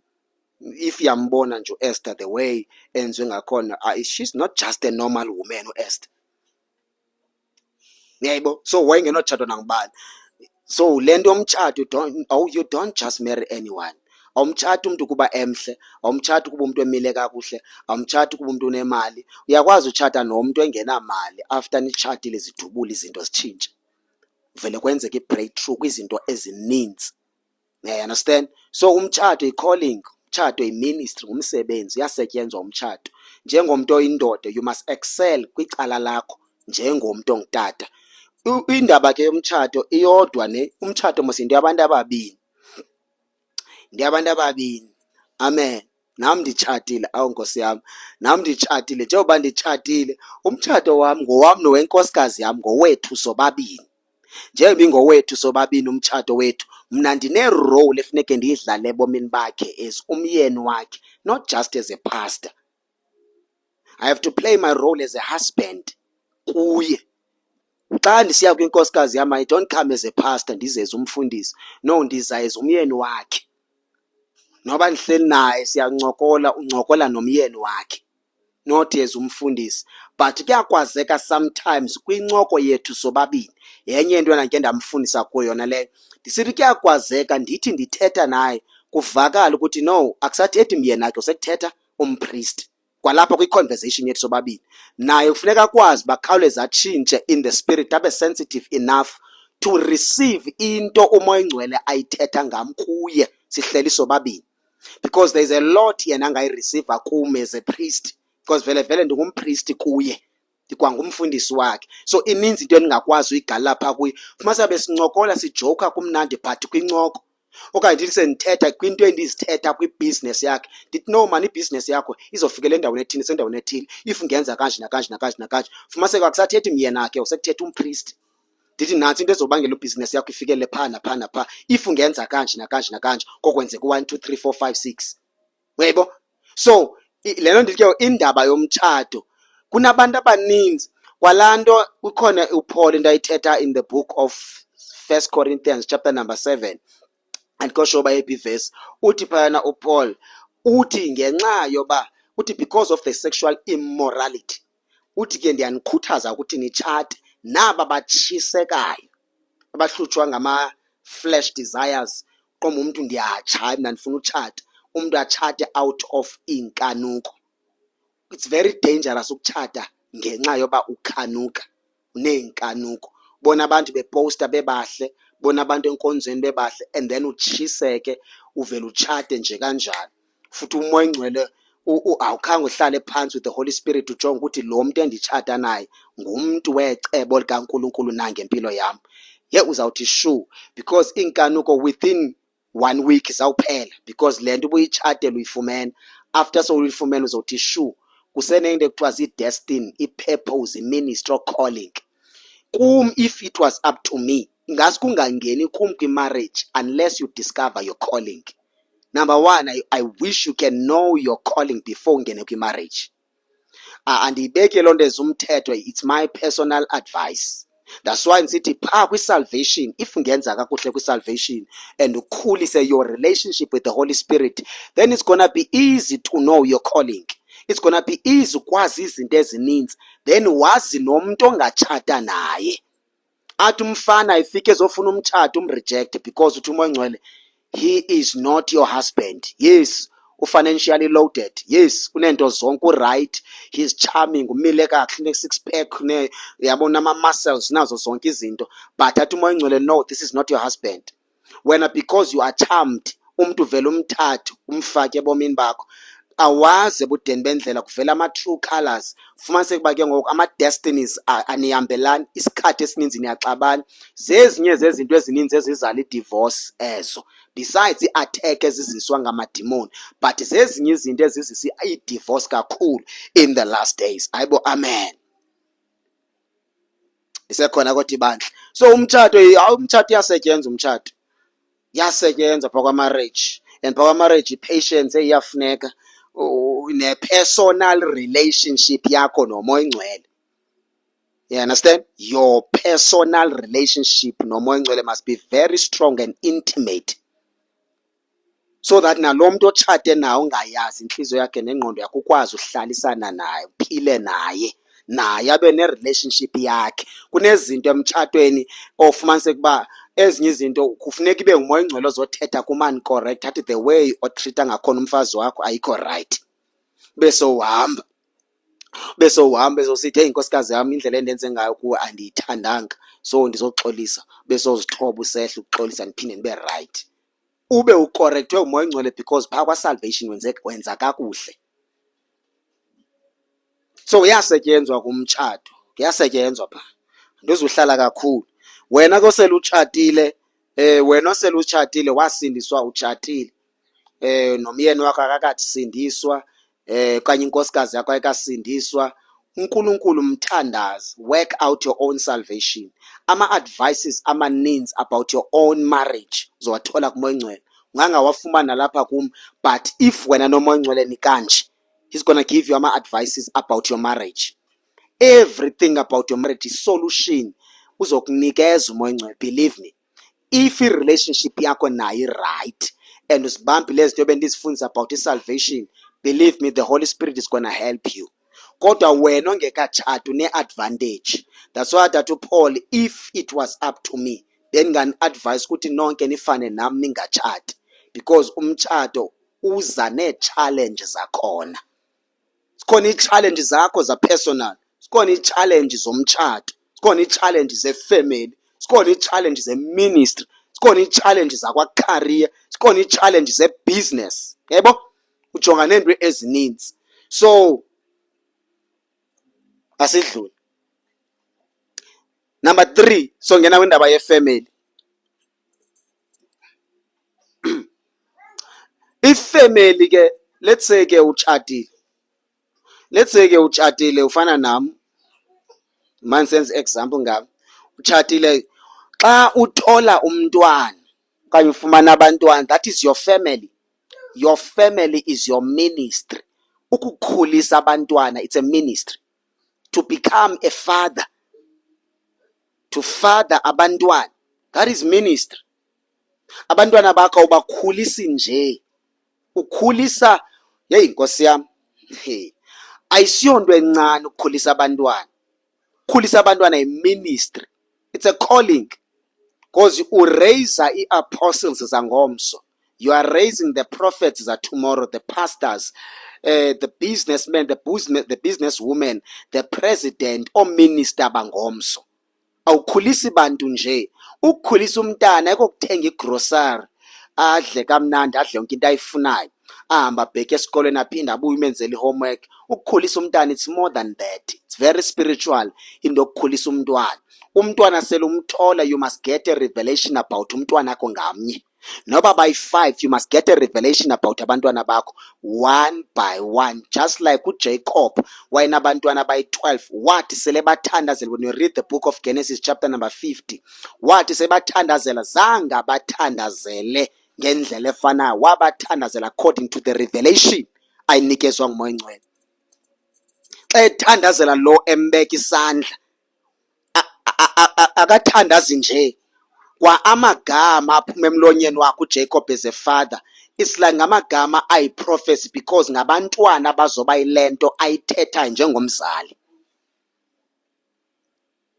If yambona nje u-Esther the way enziwe ngakhona, she's not just a normal woman u-Esther. Yebo, so wayengenotshadwa nangubani. So lento yomtshato you don't just marry anyone. Awumtshati umuntu kuba emhle, awumtshati kuba umuntu emile kakuhle, awumtshati kuba umuntu unemali. Uyakwazi utshata nomuntu engenamali, after nitshatile zidubula izinto zitshintshe. Vele kwenzeke i-breakthrough kwizinto ezininzi. You understand? So umtshato i-calling, umtshato yiministry, ngumsebenzi, uyasetyenzwa umtshato. Njengomntu oyindoda you must excel kwicala lakho njengomntu ongutata. Indaba ke yomtshato iyodwa umtshato mos yinto yabantu ababini, yinto yabantu ababini. Amen. Nam nditshatile, awu Nkosi yam, nam nditshatile. Njengoba nditshatile, umtshato wam ngowam nowenkosikazi yam, ngowethu sobabini. Njengoba ingowethu sobabini umtshato wethu, mna ndine-role efuneke ndiyidlale ebomini bakhe as umyeni wakhe, not just as a pastor. I have to play my role as a husband kuye. Xa ndisiya kwinkosikazi yam, I don't come as a pastor ndize as umfundisi, no, ndiza as umyeni wakhe. Noba ndihleli naye siyancokola, uncokola nomyeni wakhe, not as umfundisi. But kuyakwazeka sometimes kwincoko yethu sobabini, yenye into endake ndamfundisa kuyo yona leyo, ndisithi kuyakwazeka ndithi ndithetha naye kuvakala ukuthi no, akusathethi myeni wakhe, usekuthetha umpriest. Kwalapha kwi-conversation yethu sobabini, naye kufuneka akwazi bakhawuleze atshintshe in the spirit, abe sensitive enough to receive into umoya ingcwele ayithetha ngam kuye sihleli sobabini. Because there is a lot yena angayireceiva kum as a priest, because vele ndingumpriest kuye, ndikwangumfundisi wakhe. So ininzi into endingakwazi uyigalela phaa kuye. Fumanisa besincokola sijoka kumnandi, but kwincoko okanye ndithi sendithetha kwinto endizithetha kwibhizinesi yakhe, ndithi no man, ibhizinesi yakho izofikela endaweni ethile, sendaweni ethile, if ungenza kanje nakanje nakanje nakanje. Fumaniseka akusathethi myeni wakhe, usekuthetha umpriest. Ndithi nantsi into ezobangela ibhizinesi yakho ifikele phaa naphaa naphaa, if ungenza kanje nakanje nakanje kokwenzeka 1 2 3 4 5 6. Uyayibona? So le nto ndithi ke indaba yomtshato kunabantu abaninzi. Kwalaa nto ukhona uPaul into ayithetha in the book of 1 Corinthians chapter number 7, andikosho uba yephi ivesi, uthi phayana uPaul uthi ngenxa yoba uthi because of the sexual immorality, uthi ke ndiyanikhuthaza ukuthi nitshate naba batshisekayo, abahlutshwa ngama-flesh desires. Qomba umntu ndiyatsha mna ndifuna utshata, umntu atshate out of inkanuko. It's very dangerous ukutshata ngenxa yoba ukhanuka, uneenkanuko. Bona abantu beposta bebahle, bona abantu enkonzweni bebahle, and then utshiseke uvele utshate nje kanjalo. Futhi umoya ingcwele awukhange uhlale phansi with the Holy Spirit ujonge ukuthi lo muntu enditshata naye ngumntu wecebo likaNkulunkulu nangempilo yam. Ye uzawuthi shu, because inkanuko within 1 week izawuphela, because le nto ubuyitshatele uyifumene. After so uyifumene uzawuthi shu, kusenento ekuthiwa zii-destiny, i-purpose, i-ministry, calling. Kum, if it was up to me, ingase kungangeni kum kwi-marriage unless you discover your calling. Number one, I wish you can know your calling before ungene kwi-marriage. Andiyibeke loo nto ezumthetho, it's my personal advice. That's why ndisithi phaa kwi-salvation, if ungenza kakuhle kwi-salvation and ukhulise your relationship with the Holy Spirit, then it's gonna be easy to know your calling. It's gonna be easy ukwazi izinto ezininzi, then wazi nomntu ongatshata naye. Athi umfana ifike ezofuna umtshato umrejecte because uthi umoya ingcwele, he is not your husband. Yes, financially loaded. Yes, unento zonke uright, he's charming, umile kahle, ne-six pack, yabona ama-muscles nazo zonke izinto, but athi umoya ingcwele, no, this is not your husband. Wena because you are charmed, umntu vele umthathe umfake ebomini bakho, awazi ebudeni bendlela kuvela ama-true colors. Fumaniseke uba ke ngoku ama-destinies anihambelani, isikhathi esininzi niyaxabana. Zezinye zezinto ezininzi ezizala i-divorce ezo, besides i-attack eziziswa ngamadimoni, but zezinye izinto ezizisa i-divorce kakhulu in the last days. Ayibo, amen. Isekhona kodwa ibandla. So umtshato uyasetyenzwa, umtshato uyasetyenzwa phaa kwa-marriage, and phaa kwa-marriage i-patience iyafuneka, ne-personal relationship yakho nomoya ingcwele. You understand? Your personal relationship nomoya ingcwele must be very strong and intimate, so that nalo muntu otshate nawe ungayazi inhliziyo yakhe nengqondo yakhe ukwazi uhlalisana naye, uphile naye abe ne-relationship yakhe. Kunezinto emtshatweni ofumaniseka uba ezinye izinto kufuneka ibe ngumoya ingcwele ozothetha kumani correct, athi the way otreata ngakhona umfazi wakho ayikho right. Bese uhamba bezosithi, hey nkosikazi yami, indlela endenze ngayo kuwe andiyithandanga, so ndizoxolisa. Bese uzithoba usehla ukuxolisa, ndiphinde ndibe right. ube ucorrectwe umoya ongcwele because phaa kwa-salvation wenza kakuhle. So uyasetyenzwa kumtshato, kuyasetyenzwa phaa, ndozuhlala kakhulu. Wena ke oselutshatile, wena oselutshatile wasindiswa utshatile, nomyeni wakho akakasindiswa, okanye inkosikazi yakho ayikasindiswa, uNkulunkulu mthandazi, work out your own salvation. Ama-advices amaninzi about your own marriage uzowathola kumoya ongcwele, ungangawafumana lapha kum, but if wena nomoya ongcwele nikanje, he's gonna give you ama-advices about your marriage. Everything about your marriage is solution uzokunikeza umoya ongcwele, believe me. If i-relationship yakho nayo right and uzibambi lezi zinto bendizifundisa about i-salvation, believe me, the Holy Spirit is gonna help you. Kodwa wena ongekatshati une-advantage. That's why that Paul, if it was up to me, bendingani-advise ukuthi nonke nifane nami ningatshati, because umtshato uza nee-challenge zakhona. Sikhona ii-challenge zakho za-personal, sikhona ii-challenge zomtshato, sikhona ii-challenge ze-family, sikhona ii-challenge ze-ministry, sikhona ii-challenge zakwa-career, sikhona ii-challenge ze-business. Yebo, ujonga neento ezininzi. So asidlule. Number 3, so ngena kwindaba ye-family. Ifamily ke, let's say ke utshatile. Let's say ke utshatile ufana nam. Man sense example ngami. Utshatile, xa uthola umntwana okanye ufumana abantwana, that is your family. Your family is your ministry. Ukukhulisa abantwana, it's a ministry. To become a father, to father abantwana, that is ministry. Abantwana bakho ubakhulisi nje, ukhulisa, yeyi Nkosi yami, ayisiyonto encane ukukhulisa abantwana. Ukukhulisa abantwana yi-ministry, it's a calling, because you raise i-apostles zangomso, you are raising the prophets za tomorrow, the pastors, the businessmen, the businesswomen, the president or minister bangomso. Awukhulisi bantu nje. Ukukhulisa umntana ekokuthenga igrocery, adle kamnandi, adle yonke into ayifunayo, ahamba abheke esikolweni aphinde abuye umenzele i-homework. Ukukhulisa umntana, it's more than that. It's very spiritual into yokukhulisa umntwana. Umntwana selumthola, you must get a revelation about umntwana akho ngamnye. Noba by 5, you must get a revelation about abantwana bakho one by one, just like uJacob wayenabantwana bayi-12, wathi sele bathandazela. When you read the book of Genesis chapter number 50, wathi sebathandazela, zange bathandazele ngendlela efanayo, wabathandazela according to the revelation ayinikezwa ngumoya ongcwele. Xa ethandazela lo embeka isandla, akathandazi nje, kwa amagama aphuma emlonyeni wakho uJacob as a father, it's like ngamagama ayi-prophecy, because ngabantwana bazoba yile nto ayithethayo njengomzali.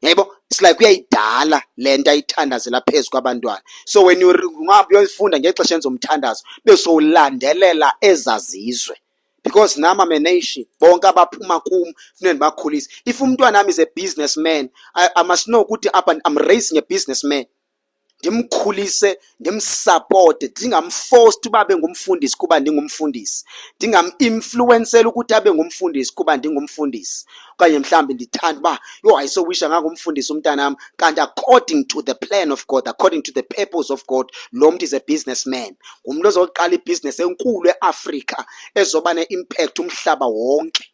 Yebo, it's like uyayidala le nto ayithandazela phezu kwabantwana. So when uyofunda ngexesha enzomthandazo, besowulandelela ezazizwe, because nami am a nation, bonke abaphuma kum funeka ndibakhulise. If umntwana nami is a businessman, I must know ukuthi I'm raising a businessman. Ndimkhulise, ndimsupporte, ndingamforce uba abe ngumfundisi kuba ndingumfundisi, ndingam-influencela ukuthi abe ngumfundisi kuba ndingumfundisi, okanye mhlawumbi ndithanda uba yho ayisowisha ngangumfundisi umntanam, kanti according to the plan of God, according to the purpose of God, lo mntu is a businessman. Ngumntu ozoqala ibhizinesi enkulu eAfrika ezoba ne-impact umhlaba wonke,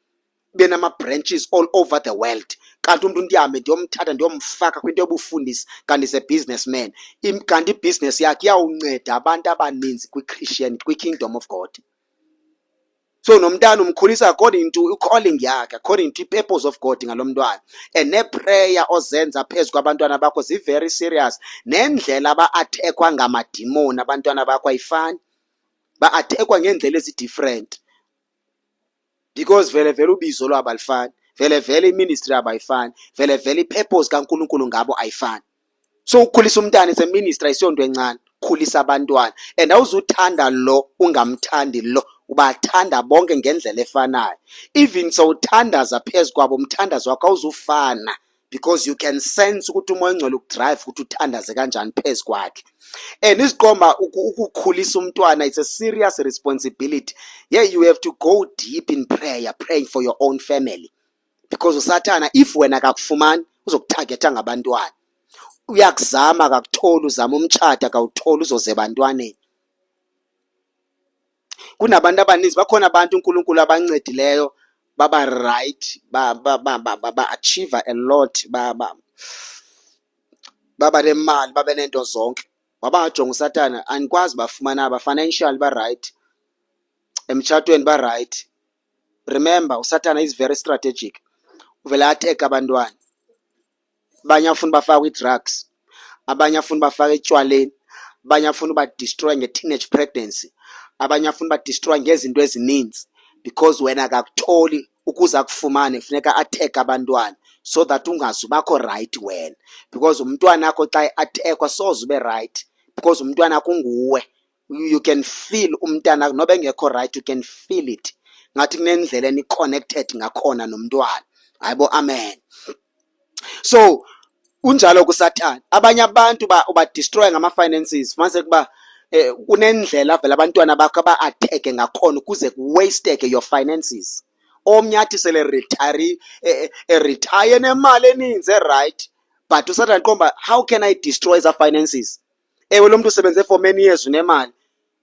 ibe nama-branches all over the world. Kanti umuntu ndihambe ndiyomthatha ndiyomfaka kwinto yobufundisi, kanti is a businessman. Kanti ibhizinesi yakhe iyawunceda abantu abaninzi kwi-kingdom of God. So nomntana umkhulisa according to i-calling yakhe, according to i-purpose of God ngalo mntwana. And ne-prayer ozenza phezu kwabantwana bakho zi-very serious. Nendlela ba-athekwa ngamadimoni abantwana bakho ayifani, ba-athekwa ngeendlela ezi-different, because vele ubizo lwabo alifani, vele iministry yabo ayifani, vele i-purpose kaNkulunkulu ngabo ayifani. So ukukhulisa umntana is a ministry, ayisiyonto encane. Khulisa abantwana, and awuzuthanda lo ungamthandi lo, ubathanda bonke ngendlela efanayo. Even so uthandaza phezu kwabo, umthandazo wakho awuzufana because you can sense ukuthi umoya ongcwele ukudrive ukuthi uthandaze kanjani phezu kwakhe. And isiqomba ukukhulisa umntwana, it's a serious responsibility. Yeah, you have to go deep in prayer, praying for your own family, because usathana if wena akakufumani uzokutargeta ngabantwana. Uyakuzama akakutholi, uzama umtshata akawutholi, uzoze ebantwaneni. Kunabantu abaninzi, bakhona abantu uNkulunkulu abancedileyo baba right, ba achieve a lot, baba nemali, babe nento zonke. Wabangajonga usathana, anikwazi bafumana ba financial ba right, emtshatweni ba right. Remember, usathana is very strategic. Uvele attack abantwana. Abanye afuna bafaka i-drugs, abanye afuna bafaka etshwaleni, abanye afuna ba-destroy nge-teenage pregnancy, abanye afuna ba-destroy ngezinto ezininzi, because wena akakutholi ukuze akufumane kufuneka attack abantwana so that ungazubakho right wena, because umntwana akho xa attackwa soze ube right, because umntwana akho unguwe. You can feel umntwana noba engekho right, you can feel it. Ngathi kunendlela eni-connected ngakhona nomntwana. Hayibo, amen. So unjalo kusathana, abanye abantu uba-destroy ngama-finances, fumanise kuba kunendlela avela abantwana bakho aba-atheke ngakhona ukuze kuwasteke your finances. Omnye athi sele retire nemali eninzi right, but usathana qomba, how can I destroy eza finances? Ewe lo mntu usebenze for many years unemali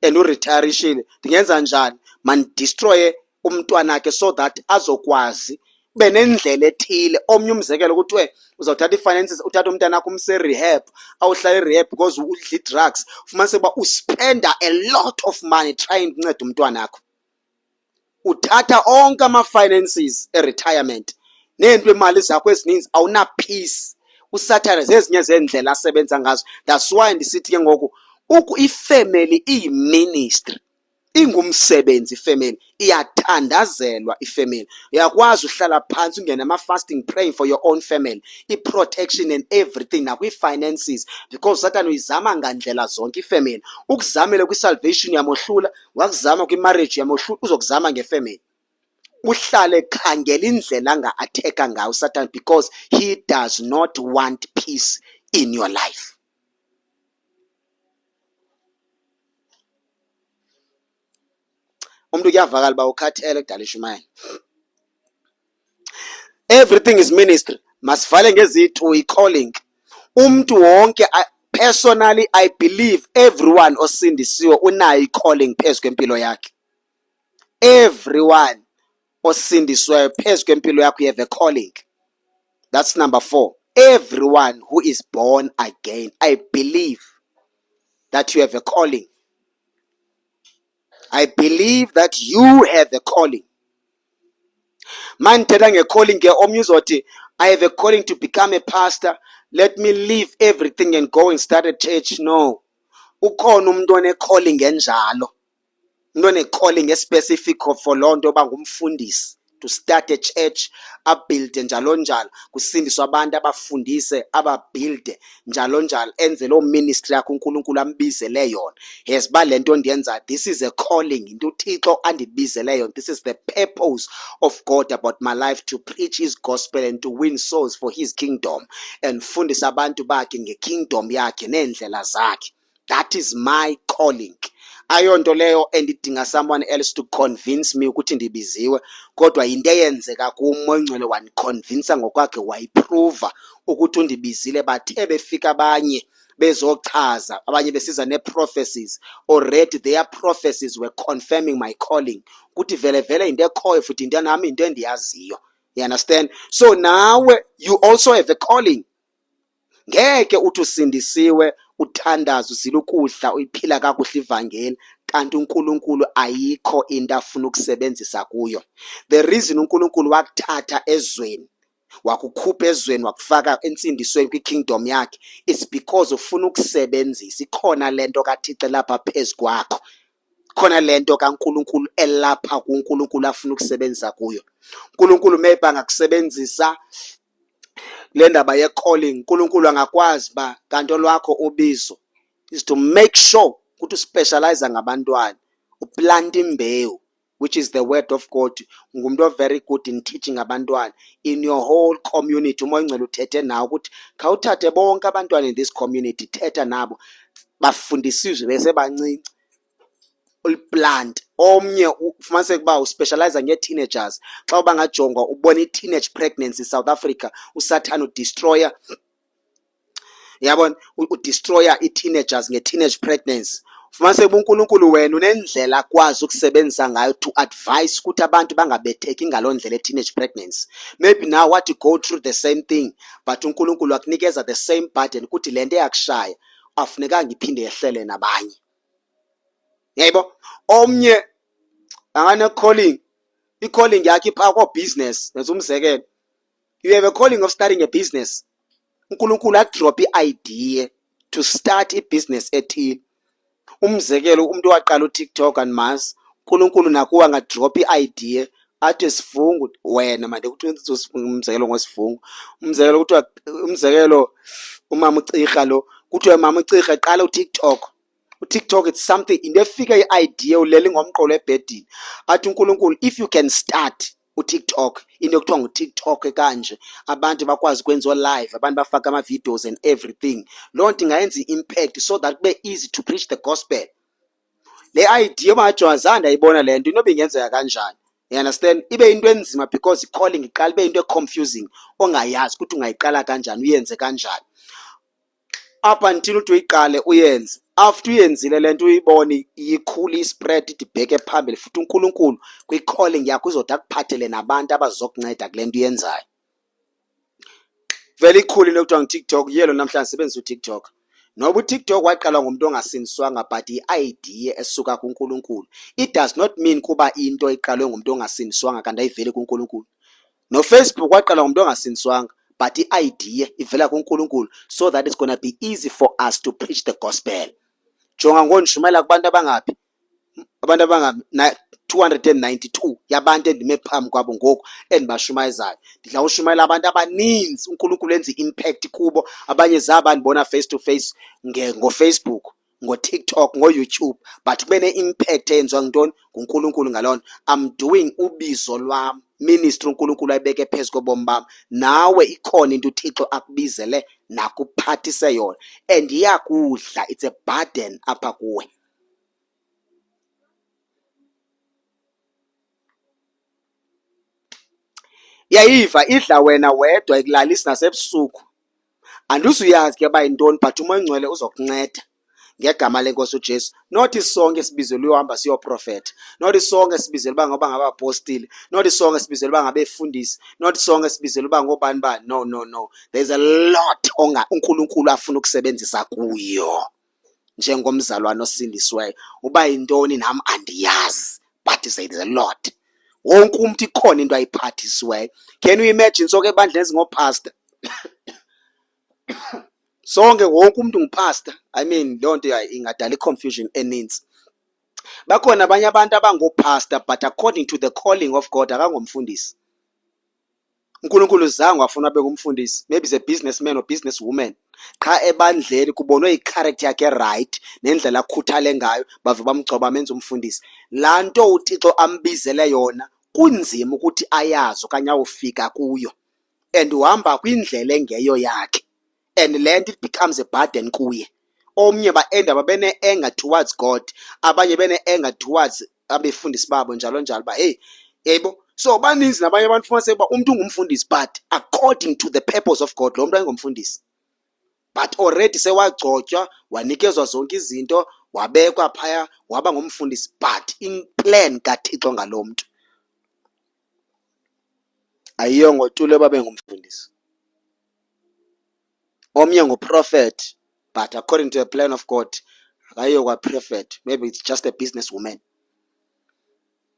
and uretirishile, ndingenza njani? Mandistroye umntwana akhe so that azokwazi benendlela ethile. Omnye umzekelo kuthiwe uzawuthatha i-finances, uthatha umntana akho umse rehab, awuhlala i-rehab because udla i-drugs, ufumanise uba uspenda a lot of money trying ukunceda umntwana akho. Uthatha onke ama-finances e-retirement, neento imali zakho ezininzi, awuna peace. Usathana zezinye zeendlela asebenza ngazo. That's why ndisithi ke ngoku ifamily iyi-ministry, ingumsebenzi ifamily, iyathandazelwa ifamily. Uyakwazi uhlala phansi ungene ama-fasting, praying for your own family, i-protection and everything, nakwi-finances, because usathana uyizama ngandlela zonke ifamily. Ukuzamele kwi-salvation yamohlula, wakuzama kwi-marriage yamohlula, uzokuzama ngefamily. Uhlale khangela indlela anga-atheka ngayo usathana, because he does not want peace in your life. Umuntu kuyavakala uba ukhathele kudalisha umayini. Everything is ministry. Masivale ngezithi i-calling. Umuntu wonke, personally I believe everyone osindisiwe unayo i-calling phezu kwempilo yakhe. Everyone osindisiweyo phezu kwempilo yakho, you have a calling. That's number 4. Everyone who is born again, I believe that you have a calling. I believe that you have a calling. Man thetha nge-calling ke omnye uzothi, I have a calling to become a pastor, let me leave everything and go and start a church. No. Ukhona umuntu one-calling enjalo. Umuntu one-calling especific for loo nto yoba ngumfundisi, to start a church, abuilde njalo njalo, kusindiswa abantu, abafundise, ababuilde njalo njalo, enze loo ministry yakho uNkulunkulu ambizele yona. Yes, ba le nto ndiyenza, this is a calling, into uThixo andibizele yona. This is the purpose of God about my life, to preach his gospel and to win souls for his kingdom, and fundisa abantu bakhe ngekingdom yakhe neendlela zakhe. That is my calling. Ayonto leyo endidinga someone else to convince me ukuthi ndibiziwe, kodwa yinto eyenzeka kumo ongcwele wandiconvince ngokwakhe, wayiprova ukuthi undibizile. Bathe befika abanye bezochaza, abanye besiza ne-prophecies, already their prophecies were confirming my calling, ukuthi vele vele into ekhoyo futhi into nami into endiyaziyo. You understand? So nawe you also have a calling. Ngeke uthi usindisiwe, uthandaza, uzila ukudla, uyiphila kakuhle ivangeli, kanti uNkulunkulu ayikho into afuna ukusebenzisa kuyo. The reason uNkulunkulu wakuthatha ezweni, wakukhupha ezweni, wakufaka entsindisweni kwikingdom yakhe, is because ufuna ukusebenzisa. Ikhona lento kaThixo lapha phezu kwakho, khona lento kaNkulunkulu elapha kuNkulunkulu afuna ukusebenzisa kuyo. uNkulunkulu maybe angakusebenzisa le ndaba ye-calling. uNkulunkulu angakwazi ba kanto lwakho ubizo is to make sure ukuthi uspecialize ngabantwana, uplanta imbewu which is the word of God. Ngumuntu very good in teaching abantwana in your whole community. Umoya Ongcwele uthethe nawe ukuthi khawuthathe bonke abantwana in this community, thetha nabo bafundisizwe besebancinci. Ulplant omnye ufumaniseke uba uspecialize ngee-teenagers. Xa ubangajongwa ubona i-teenage pregnancy South Africa, usathana udestroya, yabona, udestroya ii-teenagers nge-teenage pregnancy. Fumaniseke uNkulunkulu wena unendlela akwazi ukusebenzisa ngayo to advise ukuthi abantu bangabetheki ngaloo ndlela e-teenage pregnancy. Maybe now what you go through the same thing, but uNkulunkulu akunikeza the same burden ukuthi le nto eyakushaya afunekanga iphinde yehlele nabanye. Yebo, omnye angane-calling, i-calling yakhe iphaa ko-business. Nenza umzekelo, you have a calling of starting a business. uNkulunkulu akudrop i-idea to start i-business ethile. Umzekelo, umuntu waqala uTikTok andimazi, uNkulunkulu nakuwe angadrop i-idea athi Sifungu, wena manje kuthi umzekelo ngosifungu, umzekelo umama uCirha lo, kuthiwe mama uCirha qala uTikTok. uTikTok it's something into efika i-idea ulele ngomqolo ebhedini, athi uNkulunkulu if you can start uTikTok, into ekuthiwa nguTikTok kanje, abantu bakwazi ukwenza live, abantu bafaka ama-videos and everything, loo nto ingayenza i-impact so that kube easy to preach the gospel. Le idea bangajwazanda ayibona le nto inobe ingenzeka kanjani. You understand? Ibe into enzima because i-calling iqala ibe into confusing ongayazi ukuthi ungayiqala kanjani, uyenze kanjani. Up until uthi uyiqale uyenze, after uyenzile le nto uyibone ikhula ispread idibheke phambili, futhi uNkulunkulu kwi-calling yakho uzothi akuphathele nabantu abazokunceda kule nto uyenzayo. Very cool into ekuthiwa ngu-TikTok. Yelo namhlanje sebenzisa uTikTok. Noba uTikTok waqala ngumuntu ongasindiswanga but i-idea esuka kuNkulunkulu. It does not mean kuba into iqalwe ngumuntu ongasindiswanga kanti ayiveli kuNkulunkulu. NoFacebook waqala ngumuntu ongasindiswanga but i-idea ivela kuNkulunkulu so that it's gonna be easy for us to preach the gospel. Jonga ngonjumela kubantu abangaphi? Abantu abangaphi? 292 yabantu endime phambi kwabo ngoku endibashumayizayo. Ndidla ushumayela abantu abaninzi, uNkulunkulu enza i-impact kubo. Abanye zaba ndibona face to face ngoFacebook, ngoTikTok, ngoYouTube, but kube ne-impact eyenziwa ngintoni? nguNkulunkulu ngaloo nto. I'm doing ubizo lwam, ministry uNkulunkulu ayibeke phezu kobomi bam. Nawe ikhona into uThixo akubizele nakuphathise yona and iyakudla, it's a burden apha kuwe. Yayiva idla wena wedwa ikulalisi nasebusuku. Anduzuyazi ke uba yintoni but uMoya Ongcwele uzokunceda ngegama lenkosi uJesu. Not isonke esibizelwe uhamba siyoprofeta, not isonke esibizelwe uba ngoba ngabapostile, not isonke esibizelwe uba ngabefundisi, not isonke esibizelwe uba ngobani bani. No, there's a lot uNkulunkulu afuna ukusebenzisa kuyo njengomzalwane osindisiweyo. Uba yintoni nam andiyazi but there's a lot. Wonke umuntu ikhona into ayiphathisiweyo. Can you imagine sonke ebandleni ezingopastor? Sonke wonke umuntu ngupastor. I mean loo nto ingadala i-confusion eninzi. Bakhona abanye abantu abangopastor but according to the calling of God akangomfundisi. uNkulunkulu zange wafuna abe ngumfundisi. Maybe he's a businessman or businesswoman. Qha ebandleni kubonwe i-character yakhe right nendlela akhuthale ngayo bave bamgcoba menza umfundisi. Laa nto uThixo ambizele yona kunzima ukuthi ayazi okanye awufika kuyo and uhamba kwindlela engeyo yakhe and le nto it becomes a burden kuye. Omnye ba-enda babene-anger towards God, abanye bene-anger towards abefundisi babo njalo njalo uba hey yebo. So baninzi nabanye abantu fumaniseke uba umntu ungumfundisi but according to the purpose of God lo mntu ayingomfundisi, but already sewagcotywa wanikezwa zonke izinto wabekwa phaya waba ngumfundisi but in plan kaThixo ngalo mntu ayiyo ngotulo babe ngumfundisi. Omnye nguprofet but according to the plan of God akayiyo kwa-prophet, maybe it's just a businesswoman.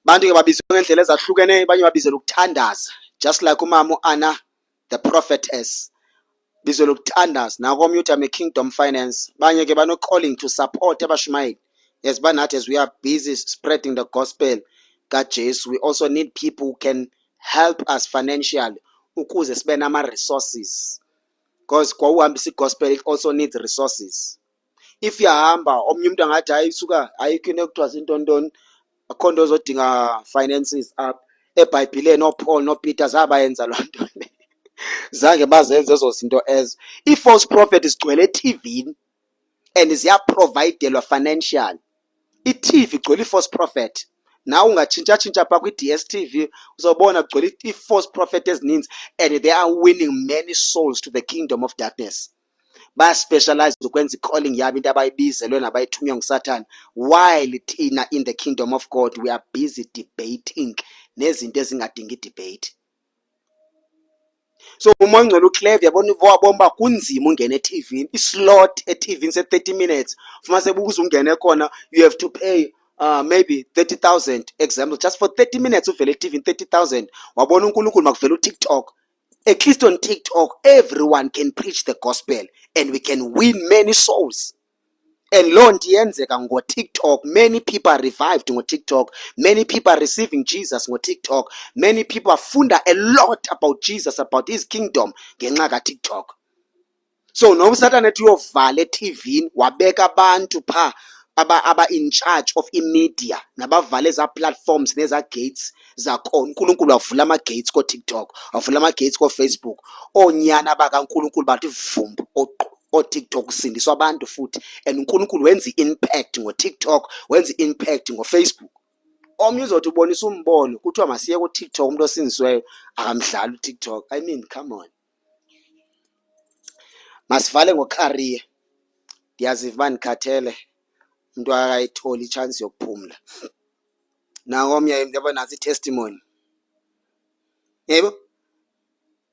Bantu ke babizwe ngendlela ezahlukeneyo, abanye babizela ukuthandaza just like umama uAnna the prophetess bizela ukuthandaza. Nakomnye uthi ame kingdom finance. Banye ke bano-calling to support abashumayeli. Yes, banathi as we are busy spreading the gospel kaJesu, we also need people who can help us financially ukuze sibe nama-resources, because kwa uhambisa i-gospel it also needs resources. If yahamba omnye umuntu angathi hayi suka ayikho into ekuthiwa zintontoni akho nto ozodinga finances up. eBhayibhileni ooPaul nooPeter zabayenza loo nto le, zange bazenze ezo zinto ezo. Ii-false prophet zigcwele eTV-ni and ziyaprovidelwa financial. I-TV igcwele i-false prophet. Nawe ungatshintsha phaa kwi-DSTV uzobona kugcwele ii-false prophet ezininzi and they are winning many souls to the kingdom of darkness. Bayaspecialize ukwenza i-calling yabo, into abayibizelwe nabayithunywa nguSathane, while thina in the kingdom of God we are busy debating nezinto ezingadingi debate. So umoya ongcwele uclever, yabona uba kunzima ungena eTV-ni. Islot eTV-ni se-30 minutes fuma sebukuze ungene khona, you have to pay maybe 30,000 example just for 30 minutes uvele eTV-ni 30,000. Wabona uNkulunkulu makuvela uTikTok. At least on TikTok everyone can preach the gospel and we can win many souls. And loo nto iyenzeka ngoTikTok. Many people are revived ngoTikTok. Many people are receiving Jesus ngoTikTok. Many people afunda a lot about Jesus, about his kingdom ngenxa kaTikTok. So noma uSathane ethi uyovala eTV-ni wabeka abantu phaa aba in charge of imedia nabavala ezaa platforms nezaa gates zakhona. uNkulunkulu wavula ama-gates koTikTok, wavula ama-gates koFacebook. Oonyana bakaNkulunkulu bathi vumbu oTikTok kusindiswa abantu futhi, and uNkulunkulu wenza i-impact ngoTikTok, wenza i-impact ngoFacebook. Omnye uzothi ubonisa umbono kuthiwa masiye kuTikTok, umuntu osindisiweyo akamdlali uTikTok. I mean, come on. Masivale ngocareer. Ndiyaziva uba ndikhathele, umntu akayitholi itshansi yokuphumla. Nangomnye yabo nasi i-testimony. Yebo?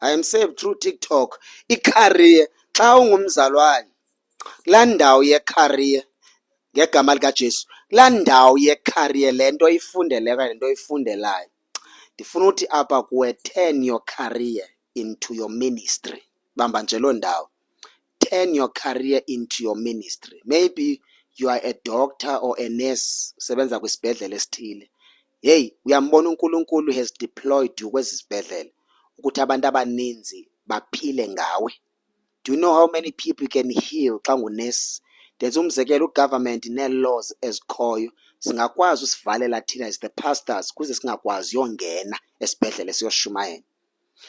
I am saved through TikTok. Icareer, xa ungumzalwane, laa ndawo yecareer, ngegama likaJesu, laa ndawo yecareer, le nto oyifundeleyo, le nto oyifundelayo, ndifuna uthi apha kuwe, turn your career into your ministry. Bamba nje loo ndawo. Turn your career into your ministry. Maybe you are a doctor or a nurse, usebenza kwisibhedlele esithile. Hey, uyambona uNkulunkulu has deployed you kwezi sibhedlele ukuthi abantu abaninzi baphile ngawe. Do you know how many people you can heal xa ngunesi? Ndenza umzekelo, ugovernment nee-laws ezikhoyo singakwazi usivalela thina as the pastors kuze singakwazi yongena esibhedlele siyoshumayela.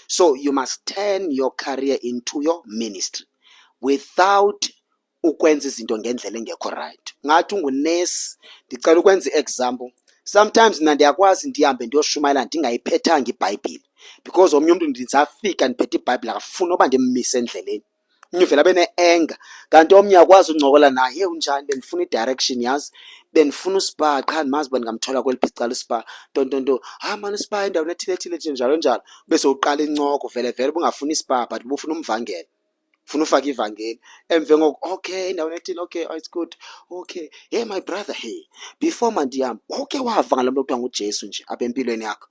So you must turn your career into your ministry without ukwenza izinto ngendlela engekho right. Ngathi ungunesi, ndicela ukwenza i-example. Sometimes mna ndiyakwazi ndihambe ndiyoshumayela ndingayiphethanga iBhayibhile, because omnye umntu ndizafika ndiphethe iBhayibhile akafuni uba ndimmise endleleni. Omnye uvela bene-anger, kanti omnye akwazi uncokola naye, ye unjani, bendifuna i-direction yazi, bendifuna uSpa, qha ndimazi uba ndingamthola kweli icala uSpa, ntontonto, mani uSpa endaweni ethile njalo njalo. Bese uqala incoko, vele ubungafuni iSpa but ubufuna umvangela, ufuna ufaka ivangeli. Emve ngoku, okay, endaweni ethile, okay, oh, it's good, okay, hey my brother, hey, before mandihamba, okay, wava ngalo mntu okuthiwa nguJesu nje apha empilweni yakho?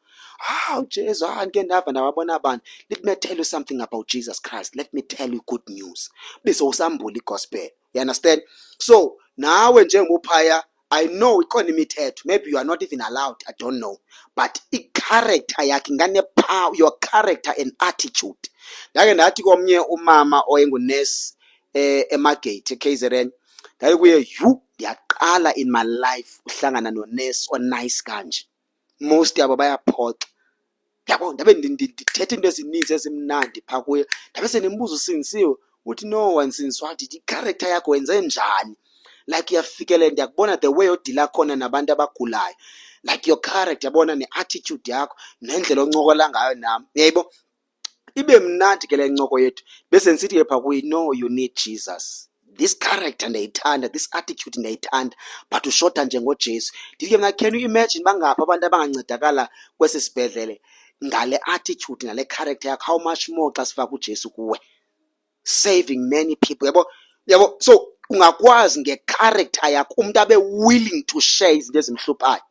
uJesu, ndike ndava ndawabona abantu. Let me tell you something about Jesus Christ. Let me tell you good news. Bese usambula igospel. You understand? So nawe njengophaya, I know ikhona imithetho, maybe you are not even allowed, I don't know, but i-character yakhe ingane-power, your character and attitude. Ndake ndathi komnye umama oyengunesi emagate eKZN, ndathi kuye, ndiyaqala in my life uhlangana nonesi onice kanje. Most yabo bayaphoxa. Yabo ndabe ndithetha into ezininzi ezimnandi phaa kuye, ndabe senimbuza usindisiwe, uthi no wansindiswa, ndithi i-character yakho wenze njani? Like uyafikelela, ndiyakubona the way odila khona nabantu abagulayo, like your character, yabona ne-attitude yakho nendlela oncokola ngayo nam, yayibo. Ibe mnandi ke le ncoko yethu, bese ndisithi ke phaa kuye, no, you need Jesus. This character ndiyayithanda, this attitude ndiyayithanda, but ushota njengoJesu. Ndithi ke mna, can you imagine bangaphi abantu abangancedakala kwesi sibhedlele ngale attitude ngale character yakho? How much more xa sifaka uJesu kuwe, saving many people, yabo. So ungakwazi ngecharacter yakho umuntu abe willing to share izinto ezimhluphayo,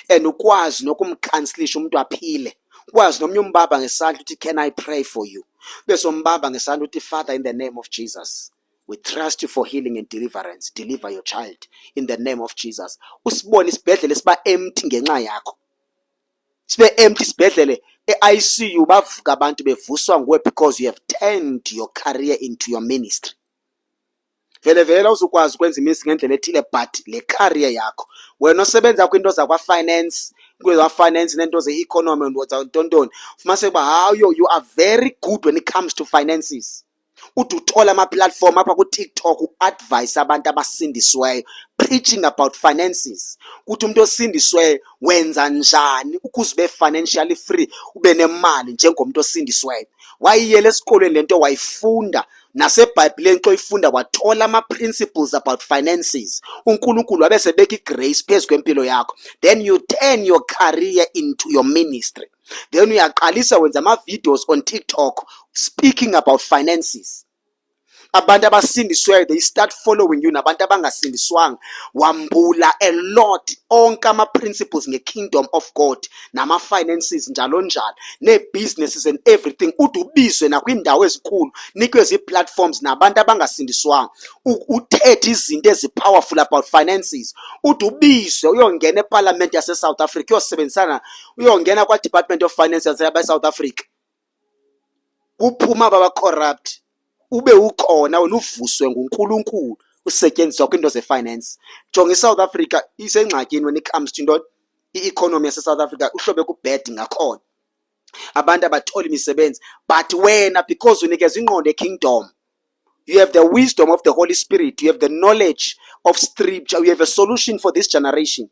and ukwazi nokumkhanselisha umuntu aphile. Ukwazi nomnye umbamba ngesandla uthi, can I pray for you? Bese umbamba ngesandla uthi, Father, in the name of Jesus, we trust you for healing and deliverance. Deliver your child in the name of Jesus. Usibone isibhedlele siba empty ngenxa yakho. Sibe empty isibhedlele, e-ICU bavuka abantu bevuswa nguwe because you have turned your career into your ministry. vele uzukwazi ukwenza iminsi ngendlela ethile, but le career yakho wena osebenza kwinto zakwa-finance, kweza-finance nento ze-economy ntontoni, fumanise uba hayo you are very good when it comes to finances. Uthi uthola ama-platform apha ku-TikTok u-advise abantu abasindisiweyo, preaching about finances, ukuthi umuntu osindisiweyo wenza njani ukuze ube financially free, ube nemali njengomuntu osindisiweyo. Wayiyela esikolweni lento wayifunda, nasebhayibhileni xa uyifunda wathola ama-principles about finances. uNkulunkulu wabe sebeka igrace phezu kwempilo yakho, then you turn your career into your ministry. Then uyaqalisa wenza ama-videos on TikTok speaking about finances. Abantu abasindisiweyo they start following you, nabantu abangasindiswanga wambula a lot onke ama-principles nge-kingdom of God, nama-finances njalo njalo, nee-businesses and everything. Uthi ubizwe nakwindawo ezinkulu, nikwe zii-platforms nabantu abangasindiswanga, uthethe izinto ezi-powerful about finances. Uthi ubizwe uyongena eParliament yase-South Africa, uyosebenzisana, uyongena kwa-Department of Finance yase-South Africa, kuphuma baba-corrupt, ube ukhona wena uvuswe nguNkulunkulu usetyenziswa kwinto ze-finance. Jonga iSouth Africa isengxakini when it comes to into i-economy yase-South Africa, uhlobe kubhedi ngakhona, abantu abathola imisebenzi. But wena because unikeza ingqondo e-kingdom, you have the wisdom of the Holy Spirit, you have the knowledge of scripture, you have a solution for this generation.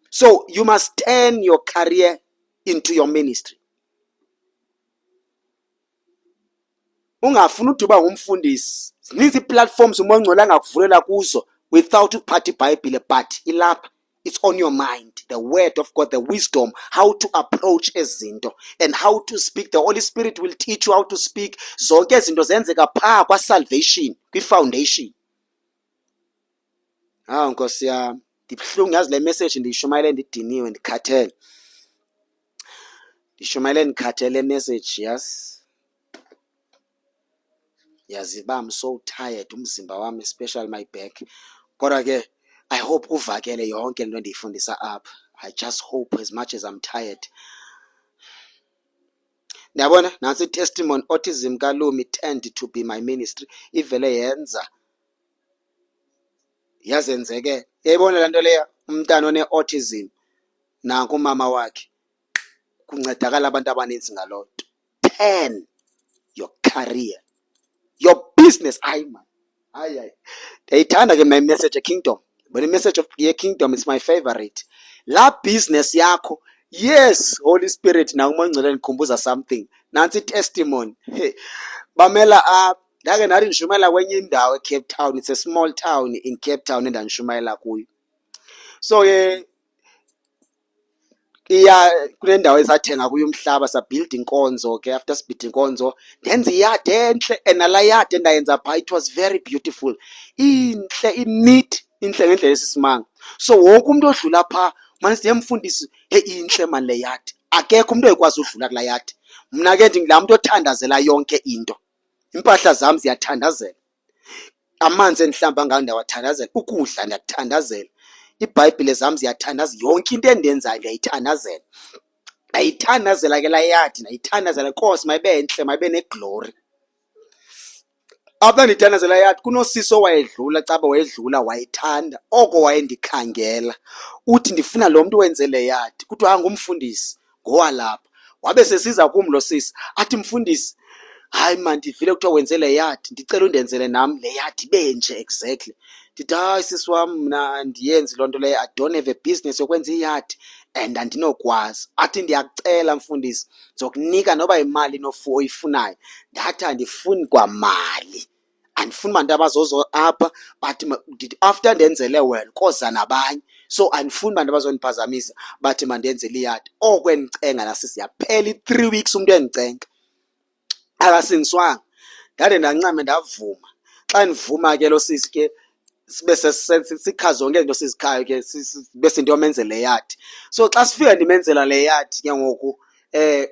So you must turn your career into your ministry. Ungafuna ukuthi uba ngumfundisi, zininzi ii-platforms uMongcwele angakuvulela kuzo without ukuphatha iBhayibhile, but ilapha, it's on your mind, the word of God, the wisdom, how to approach ezinto and how to speak. The Holy Spirit will teach you how to speak. Zonke izinto zenzeka phaa kwa-salvation, kwi-foundation. Nkosi yami, ndibuhlungu yazi le message ndiyishumayele ndidiniwe, ndikhathele. Ndishumayele ndikhathele message, yazi. Yazi ba I'm so tired, umzimba wami, especially my back. Kodwa ke I hope uvakele yonke lento ndiyifundisa apha. I just hope as much as I'm tired. Ndiyabona nansi testimony, autism kaLumi turned to be my ministry. Ivele yenza yazenzeke. Yayibona lento leya, umntana one-autism nanku umama wakhe, kuncedakala abantu abaninzi ngaloo nto. Turn your career, your business. Hayi man, hayi. Ndiyayithanda ke my message e-kingdom, but the message of ye-kingdom is my favorite. La business yakho, yes, Holy Spirit na uMongcwele ndikhumbuza something. Nansi testimony. Hey, bamela apha, ndake nathi ndishumayela kwenye indawo eCape Town. It's a small town in Cape Town endandishumayela kuyo. So kunendawo esathenga kuyo umhlaba, sabuild inkonzo ke. After sibhida inkonzo ndenza iyadi entle, and nala yadi endayenza phaa, it was very beautiful, intle, ineat, intle ngendlela esisimanga. So wonke umuntu odlula phaa manje ndiyemfundisi, hey intle man le yadi, akekho umuntu oyikwazi udlula kulaa yadi. Mna ke ndingulaa muntu othandazela yonke into. Impahla zam ziyathandazela, amanzi endihlamba ngayo ndiyawathandazela, ukudla ndiyakuthandazela, iBhayibhile zam ziyathandazela, yonke into endiyenzayo ndiyayithandazela. Ndayithandazela ke laa yadi, ndayithandazela. Nkosi mayibe ntle, mayibe neglory. Apha ndiyithandazela yadi, kunosisi owayedlula, caba wayedlula, wayithanda, oko wayendikhangela. Uthi ndifuna lo mntu wenze le yadi, kuthiwa ngumfundisi ngowalapha. Wabe sesiza kum lo sisi, athi mfundisi, hayi man, ndivile kuthiwa wenze le yadi, ndicela undenzele nam le yadi ibe nje exactly. Ndithi hayi sisi wam, mna andiyenzi loo nto leyo, I don't have a business yokwenza iyadi and andinokwazi. Athi ndiyakucela mfundisi, ndizokunika noba yimali oyifunayo. Ndathi andifuni kwamali, andifuni bantu abazozo apha, but after ndenzele wena koza nabanye, so andifuni bantu abazondiphazamisa bathi mandenzele iyadi. Oko endicenga nasisi yaphela 3 weeks umuntu endicenga akasindiswanga. Ndade ndancame ndavuma. Xa ndivuma ke lo sisi ke sibe sikha zonke izinto sizikhayo ke bese ndiyomenzela le yadi. So xa sifika ndimenzela le yadi ke ngoku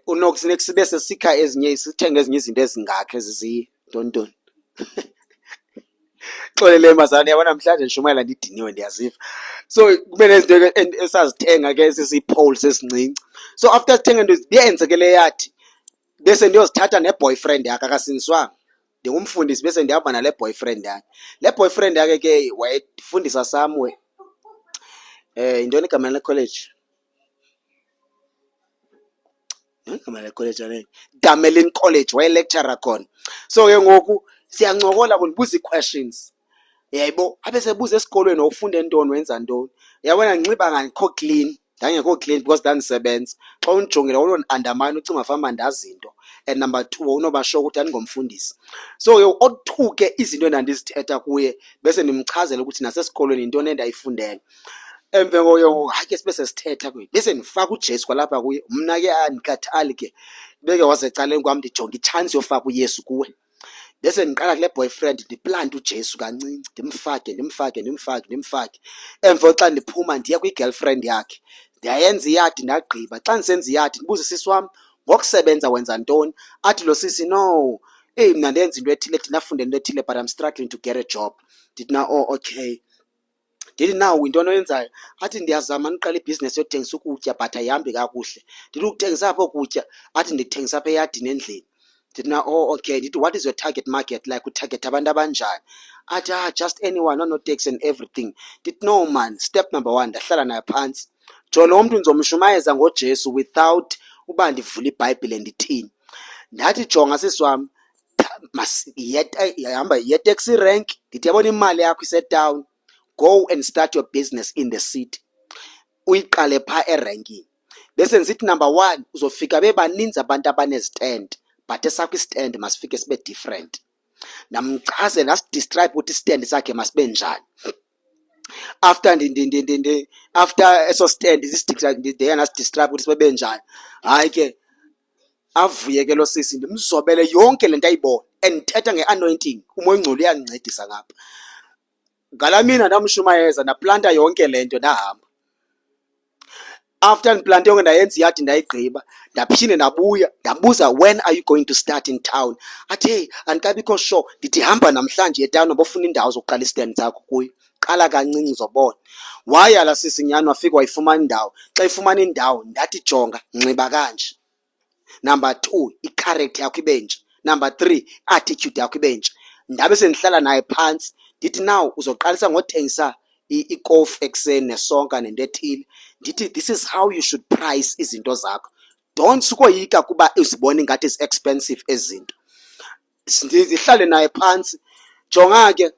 unokusineke sibe sesikha ezinye, sithenge ezinye izinto ezingakho ezizintontoni. Xolele mazana, yabona namhlanje ndishumayela ndidiniwe, ndiyaziva. So kube nezinto esazithenga ke sisi-poles esincinci. So after sithenga into ndiyenze ke le yadi, bese ndiyozithatha ne-boyfriend yakhe akasindiswanga. ndingumfundisi bese ndihamba nale boyfriend yakhe. Le boyfriend yakhe ke wayefundisa somewhere yintoni igama le college, igama le college ane Damelin College, wayelecturer khona. So ke ngoku siyancokola kundibuza ii-questions, yayibo abe sebuza esikolweni wawufunda ntoni wenza ntoni. Yabona nginxiba ngangikho clean, ndangekho clean because ndandisebenza. Xa undijongile wawuno-andamane ucinga fanuba ndazi into, and number 2 wawunobasho ukuthi andingomfundisi. So ke oku ke izinto endandizithetha kuye bese ndimchazela ukuthi nasesikolweni yintoni endayifundela. Emva koyo hayi ke sibe sesithetha kuye bese ndifaka uJesu kwalapha kuye. Mna ke andikhathali ke beke wasecaleni kwam ndijonga itshansi yofaka uYesu kuwe. Bese ndiqala kule boyfriend ndiplante uJesu kancinci, ndimfake. Emva xa ndiphuma ndiye kwi-girlfriend yakhe ndiyayenza iyadi ndagqiba. Xa ndisenza iyadi ndibuze sisi wam, ngokusebenza wenza ntoni? Athi lo sisi, no, mna ndenza into ethile, thina funde into ethile but I'm struggling to get a job. Ndithi na, oh okay. Ndithi nawo yintoni oyenzayo? Athi ndiyazama ndiqala ibhizinesi yothengisa ukutya but ayihambi kakuhle. Ndithi ukuthengisa apho ukutya? Athi ndithengisa apha eyadini endlini. Ndithi na, oh okay. Ndithi what is your target market like, utarget abantu abanjani? Athi just anyone onoteksi and everything. Ndithi no man, step number 1 ndahlala naye phantsi. Lo mntu ndizomshumayeza ngoJesu without uba ndivula iBhayibhile ndithini. Ndathi jonga sisi wam, hamba yetaxi rank. Ndithi yabona imali yakho isetown, go and start your business in the city, uyiqale phaa erankini. Bese ndisithi number 1 uzofika bebaninzi abantu abanezistand but esakho istand masifike sibe different. Ndamchazela nasidescribe ukuthi istand sakhe masibe njani. After after eso stand nasidescribe ukuthi sibe njani, hayi ke avuye ke lo sisi, ndimzobele yonke lento ayibona and ndithetha nge-anointing. Umoya Ongcwele uyandincedisa ngapha. Ngala mina ndamshumayeza ndaplanta yonke lento ndahamba. After ndiplante yonke ndayenza iyadi ndayigqiba, ndaphinde ndabuya ndabuza, when are you going to start in town? Athi hey, andikabikho sure. Ndithi hamba namhlanje etown obofuna indawo zokuqala istand zakho kuyo, qala kancinci uzobona. Wayala sisi nyani wafika wayifumana indawo. Xa ifumana indawo ndathi jonga, nxiba kanje. Number 2, i-character yakho ibenje. Number 3, attitude yakho ibenje. Ndabe sendihlala naye phantsi ndithi now uzoqalisa ngothengisa ikofu ekuseni nesonka nento ethile. Ndithi this is how you should price izinto zakho. Don't sukoyika kuba uzibone ngathi is expensive ezinto. Ndihlale naye phantsi. Jonga ke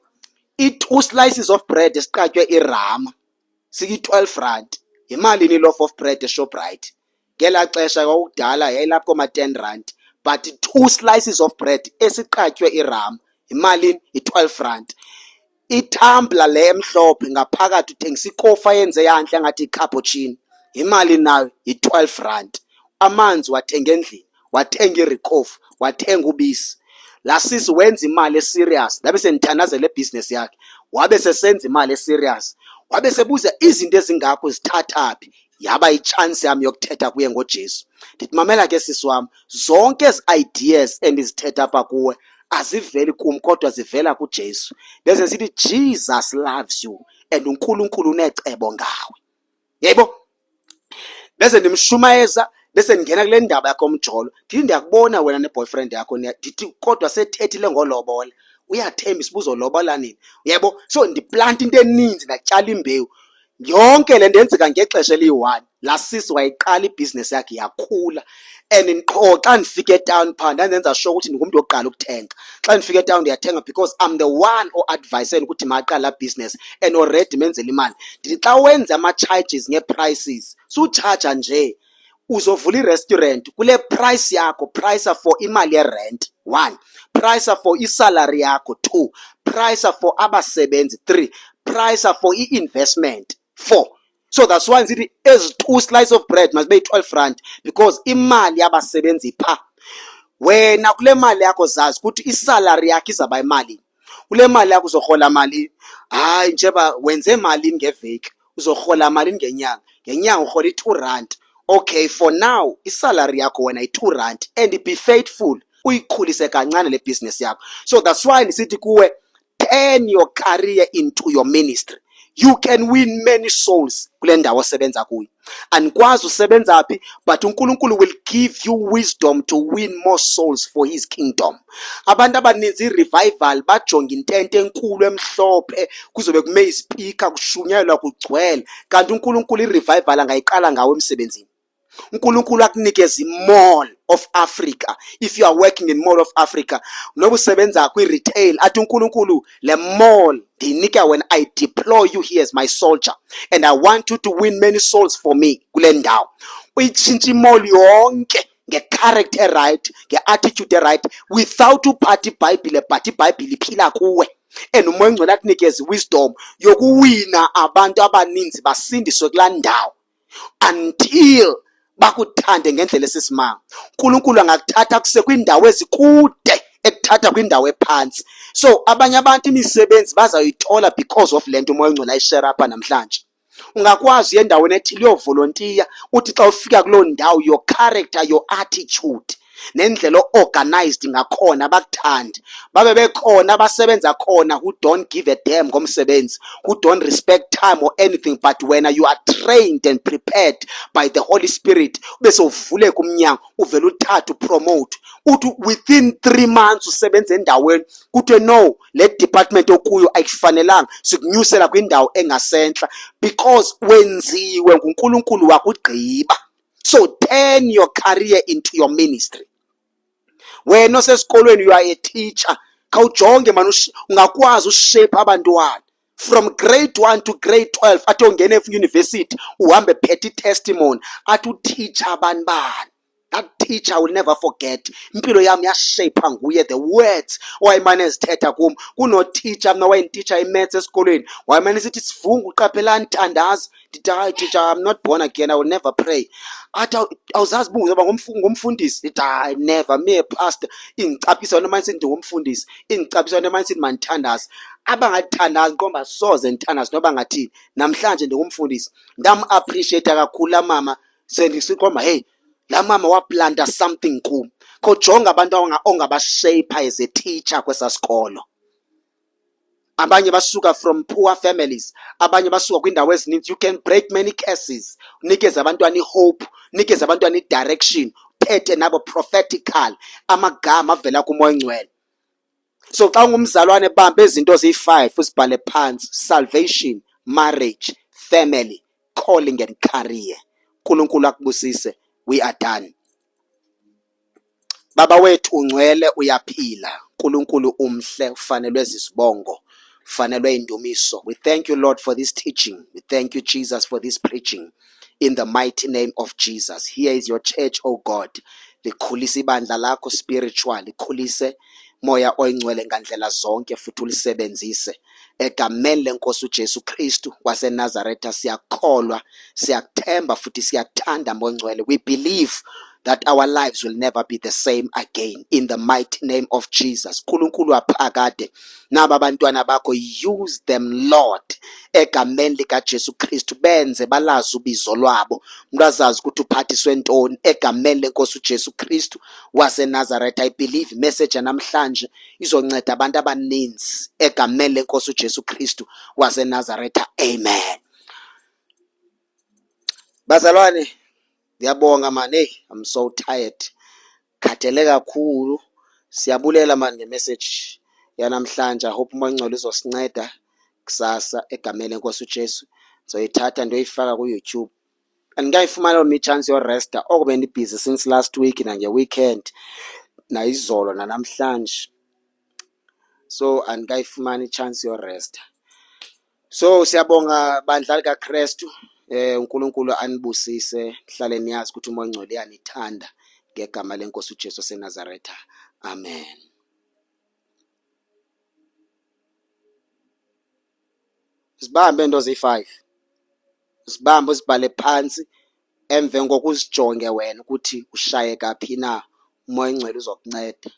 i2 slices of bread esiqatywe irama siyi-12 rand. Yimalini loaf of bread eShoprite? Ngela xesha kwakudala yayilapho koma-10 rand, but 2 slices of bread esiqatywe irama yimalini? I-12 rand. Itumbler le emhlophe ngaphakathi uthengisa ikofa yenze yantle ngathi icappuccino, imali nayo yi-12 rand. Amanzi wathenga endlini, wathenga irikofu, wathenga ubisi. La sisi wenza imali eserious. Ndabe sendithandazela ibhizinesi yakhe, wabe sesenza imali eserious. Wabe sebuza izinto ezingakho zithatha phi. Yaba itshansi yami yokuthetha kuye ngoJesu. Ndithi mamela ke sisi wam, zonke ezi ideas endizithetha apha kuwe aziveli kum kodwa zivela kuJesu. Bese sithi Jesus loves you and uNkulunkulu unecebo ngawe. Yebo? Bese ndimshumayeza, bese ndingena kule ndaba yakho omjolo. Ndithi ndiyakubona wena neboyfriend yakho, ndithi kodwa sethethile ngolobola. Uyathemba isibuzo lobola nini? Yebo? So ndiplanta into eninzi ndatyala imbewu. Yonke le nto yenzeka ngexesha eliyi-1. La sisi wayiqala ibhizinesi yakhe yakhula. And qho xa ndifika etown phaa ndandenza sure ukuthi ndingumntu wokuqala ukuthenga. Xa ndifika etown ndiyathenga because I'm the one o-adviseni ukuthi maqala la business and already menzela imali. Ndithi xa wenza ama-charges ngee-prices sutshaja nje, uzovula i-restaurant kule price yakho, price for imali ye-rent 1, price for isalary yakho 2, price for abasebenzi 3, price for i-investment 4. So that's why ngithi ezi 2 slices of bread must be 12 rand because imali yabasebenzi pha. Wena kule mali yakho zazi ukuthi isalary yakho izaba imali. Kule mali yakho uzorhola mali. Hayi njeba wenze imali ngeveki, uzorhola mali ngenyanga. Ngenyanga urhola i2 rand. Okay, for now isalary yakho wena i2 rand and be faithful. Uyikhulise kancane le business yakho. So that's why nisithi kuwe, turn your career into your ministry. You can win many souls kule ndawo osebenza kuyo. Anikwazi usebenza phi, but uNkulunkulu will give you wisdom to win more souls for his kingdom. Abantu abaninzi i-revival bajonga intente enkulu emhlophe kuzobe kume ispeaker kushunyayelwa kugcwele, kanti uNkulunkulu i-revival angayiqala ngawo emsebenzini. uNkulunkulu akunikeza i-Mall of Africa. If you are working in Mall of Africa, noba usebenza kwi-retail, athi uNkulunkulu le mall ndiyinika when I deploy you here as my soldier and I want you to win many souls for me kule ndawo. Uyitshintsha imall yonke nge-character right, nge-attitude right, without uphatha iBhayibhile but iBhayibhile iphila kuwe. And uMoya Ongcwele akunikeza wisdom yokuwina abantu abaninzi basindiswe kulaa ndawo until bakuthande ngendlela esisimanga. uNkulunkulu angakuthatha kuse kwindawo ezikude ekuthatha kwindawo ephansi. So abanye abantu imisebenzi bazayithola because of lento uMoya Ongcwele ayishare apha namhlanje. Ungakwazi endaweni ethile uyovolontiya, uthi xa ufika kuloo ndawo your character, your attitude nendlela organized ngakhona bakuthande, babe bekhona abasebenza khona who don't give a damn ngomsebenzi, who don't respect time or anything, but when you are trained and prepared by the Holy Spirit bese uvuleka umnyango uvela uthatha upromote uthi within 3 months usebenza endaweni kuthiwe no, le department okuyo ayikufanelanga sikunyusela kwindawo engasenhla because wenziwe nguNkulunkulu wakugqiba. So turn your career into your ministry. Wena osesikolweni you are a teacher, khawujonge man ungakwazi ushape abantwana from grade 1 to grade 12 athi ongena e-university uhambe phethe testimony athi uteacher abantu bani. That teacher will never forget. Impilo yami yashape nguye, the words wayemane ezithetha kum. Kuno teacher mina wayentitsha imaths esikolweni wayemane esithi sivungu uqaphelani Thandaza, ndithi hayi teacher, I'm not born again, I will never pray. Athi awuzazi bungu ngumfundisi, ndithi hayi never, me a pastor. Ingicaphisa wena manje ndingumfundisi, ingicaphisa wena manje mandithandaza. Abangathandazi nkomba soze ndithandaza noba ngathini. Namhlanje ndingumfundisi ndam appreciate kakhulu la mama sendisikhomba hey la mama waplanta something kum. Khojonga abantu ongabashape as a teacher kwesasikolo. Abanye basuka from poor families, abanye basuka kwindawo ezininzi. You can break many cases, unikeze abantwana ihope, unikeze abantwana idirection, phethe nabo prophetical amagama avela kuMoya Ongcwele. So xa ungumzalwane bamba izinto eziyi-5 usibhale phansi: salvation, marriage, family, calling and career. uNkulunkulu akubusise. We are done. Baba wethu ungcwele, uyaphila. uNkulunkulu umhle, ufanelwe zisibongo, ufanelwe indumiso. We thank you Lord for this teaching. We thank you Jesus for this preaching. In the mighty name of Jesus. Here is your church, oh God. Likhulise ibandla lakho spiritual, likhulise Moya Oyingcwele ngandlela zonke futhi ulisebenzise egameni lenkosi uJesu Kristu waseNazaretha. Siyakholwa, siyakuthemba futhi siyakuthanda Moya Ongcwele. We believe that our lives will never be the same again in the mighty name of Jesus. uNkulunkulu aphakade naba abantwana bakho, use them Lord egameni likaJesu Kristu, benze balazi ubizo lwabo, mntazazi ukuthi uphathiswe ntoni egameni lenkosi uJesu Kristu waseNazaretha. I believe message namhlanje izonceda abantu abaninzi egameni lenkosi uJesu Kristu waseNazaretha. Amen. Bazalwane, ngiyabonga man, hey, I'm so tired. Khathele kakhulu. Siyabulela man ngemessage yanamhlanje. I hope uMoya Ongcwele uzosinceda kusasa egameni lenkosi uJesu. Ngizoyithatha ndoyifaka ku-YouTube. Andingayifumana mi chance yoresta okube ndibusy since last week nange-weekend nayizolo nanamhlanje. So andingayifumana ichance yoresta. So siyabonga bandla likaKristu. uNkulunkulu anibusise, hlale niyazi ukuthi uMoya Ongcwele uyanithanda ngegama lenkosi uJesu waseNazaretha. Amen. Sibambe into zi-5, sibambe usibhale phansi, emve ngokuzijonge wena ukuthi ushaye kaphi na, uMoya Ongcwele uzokunceda.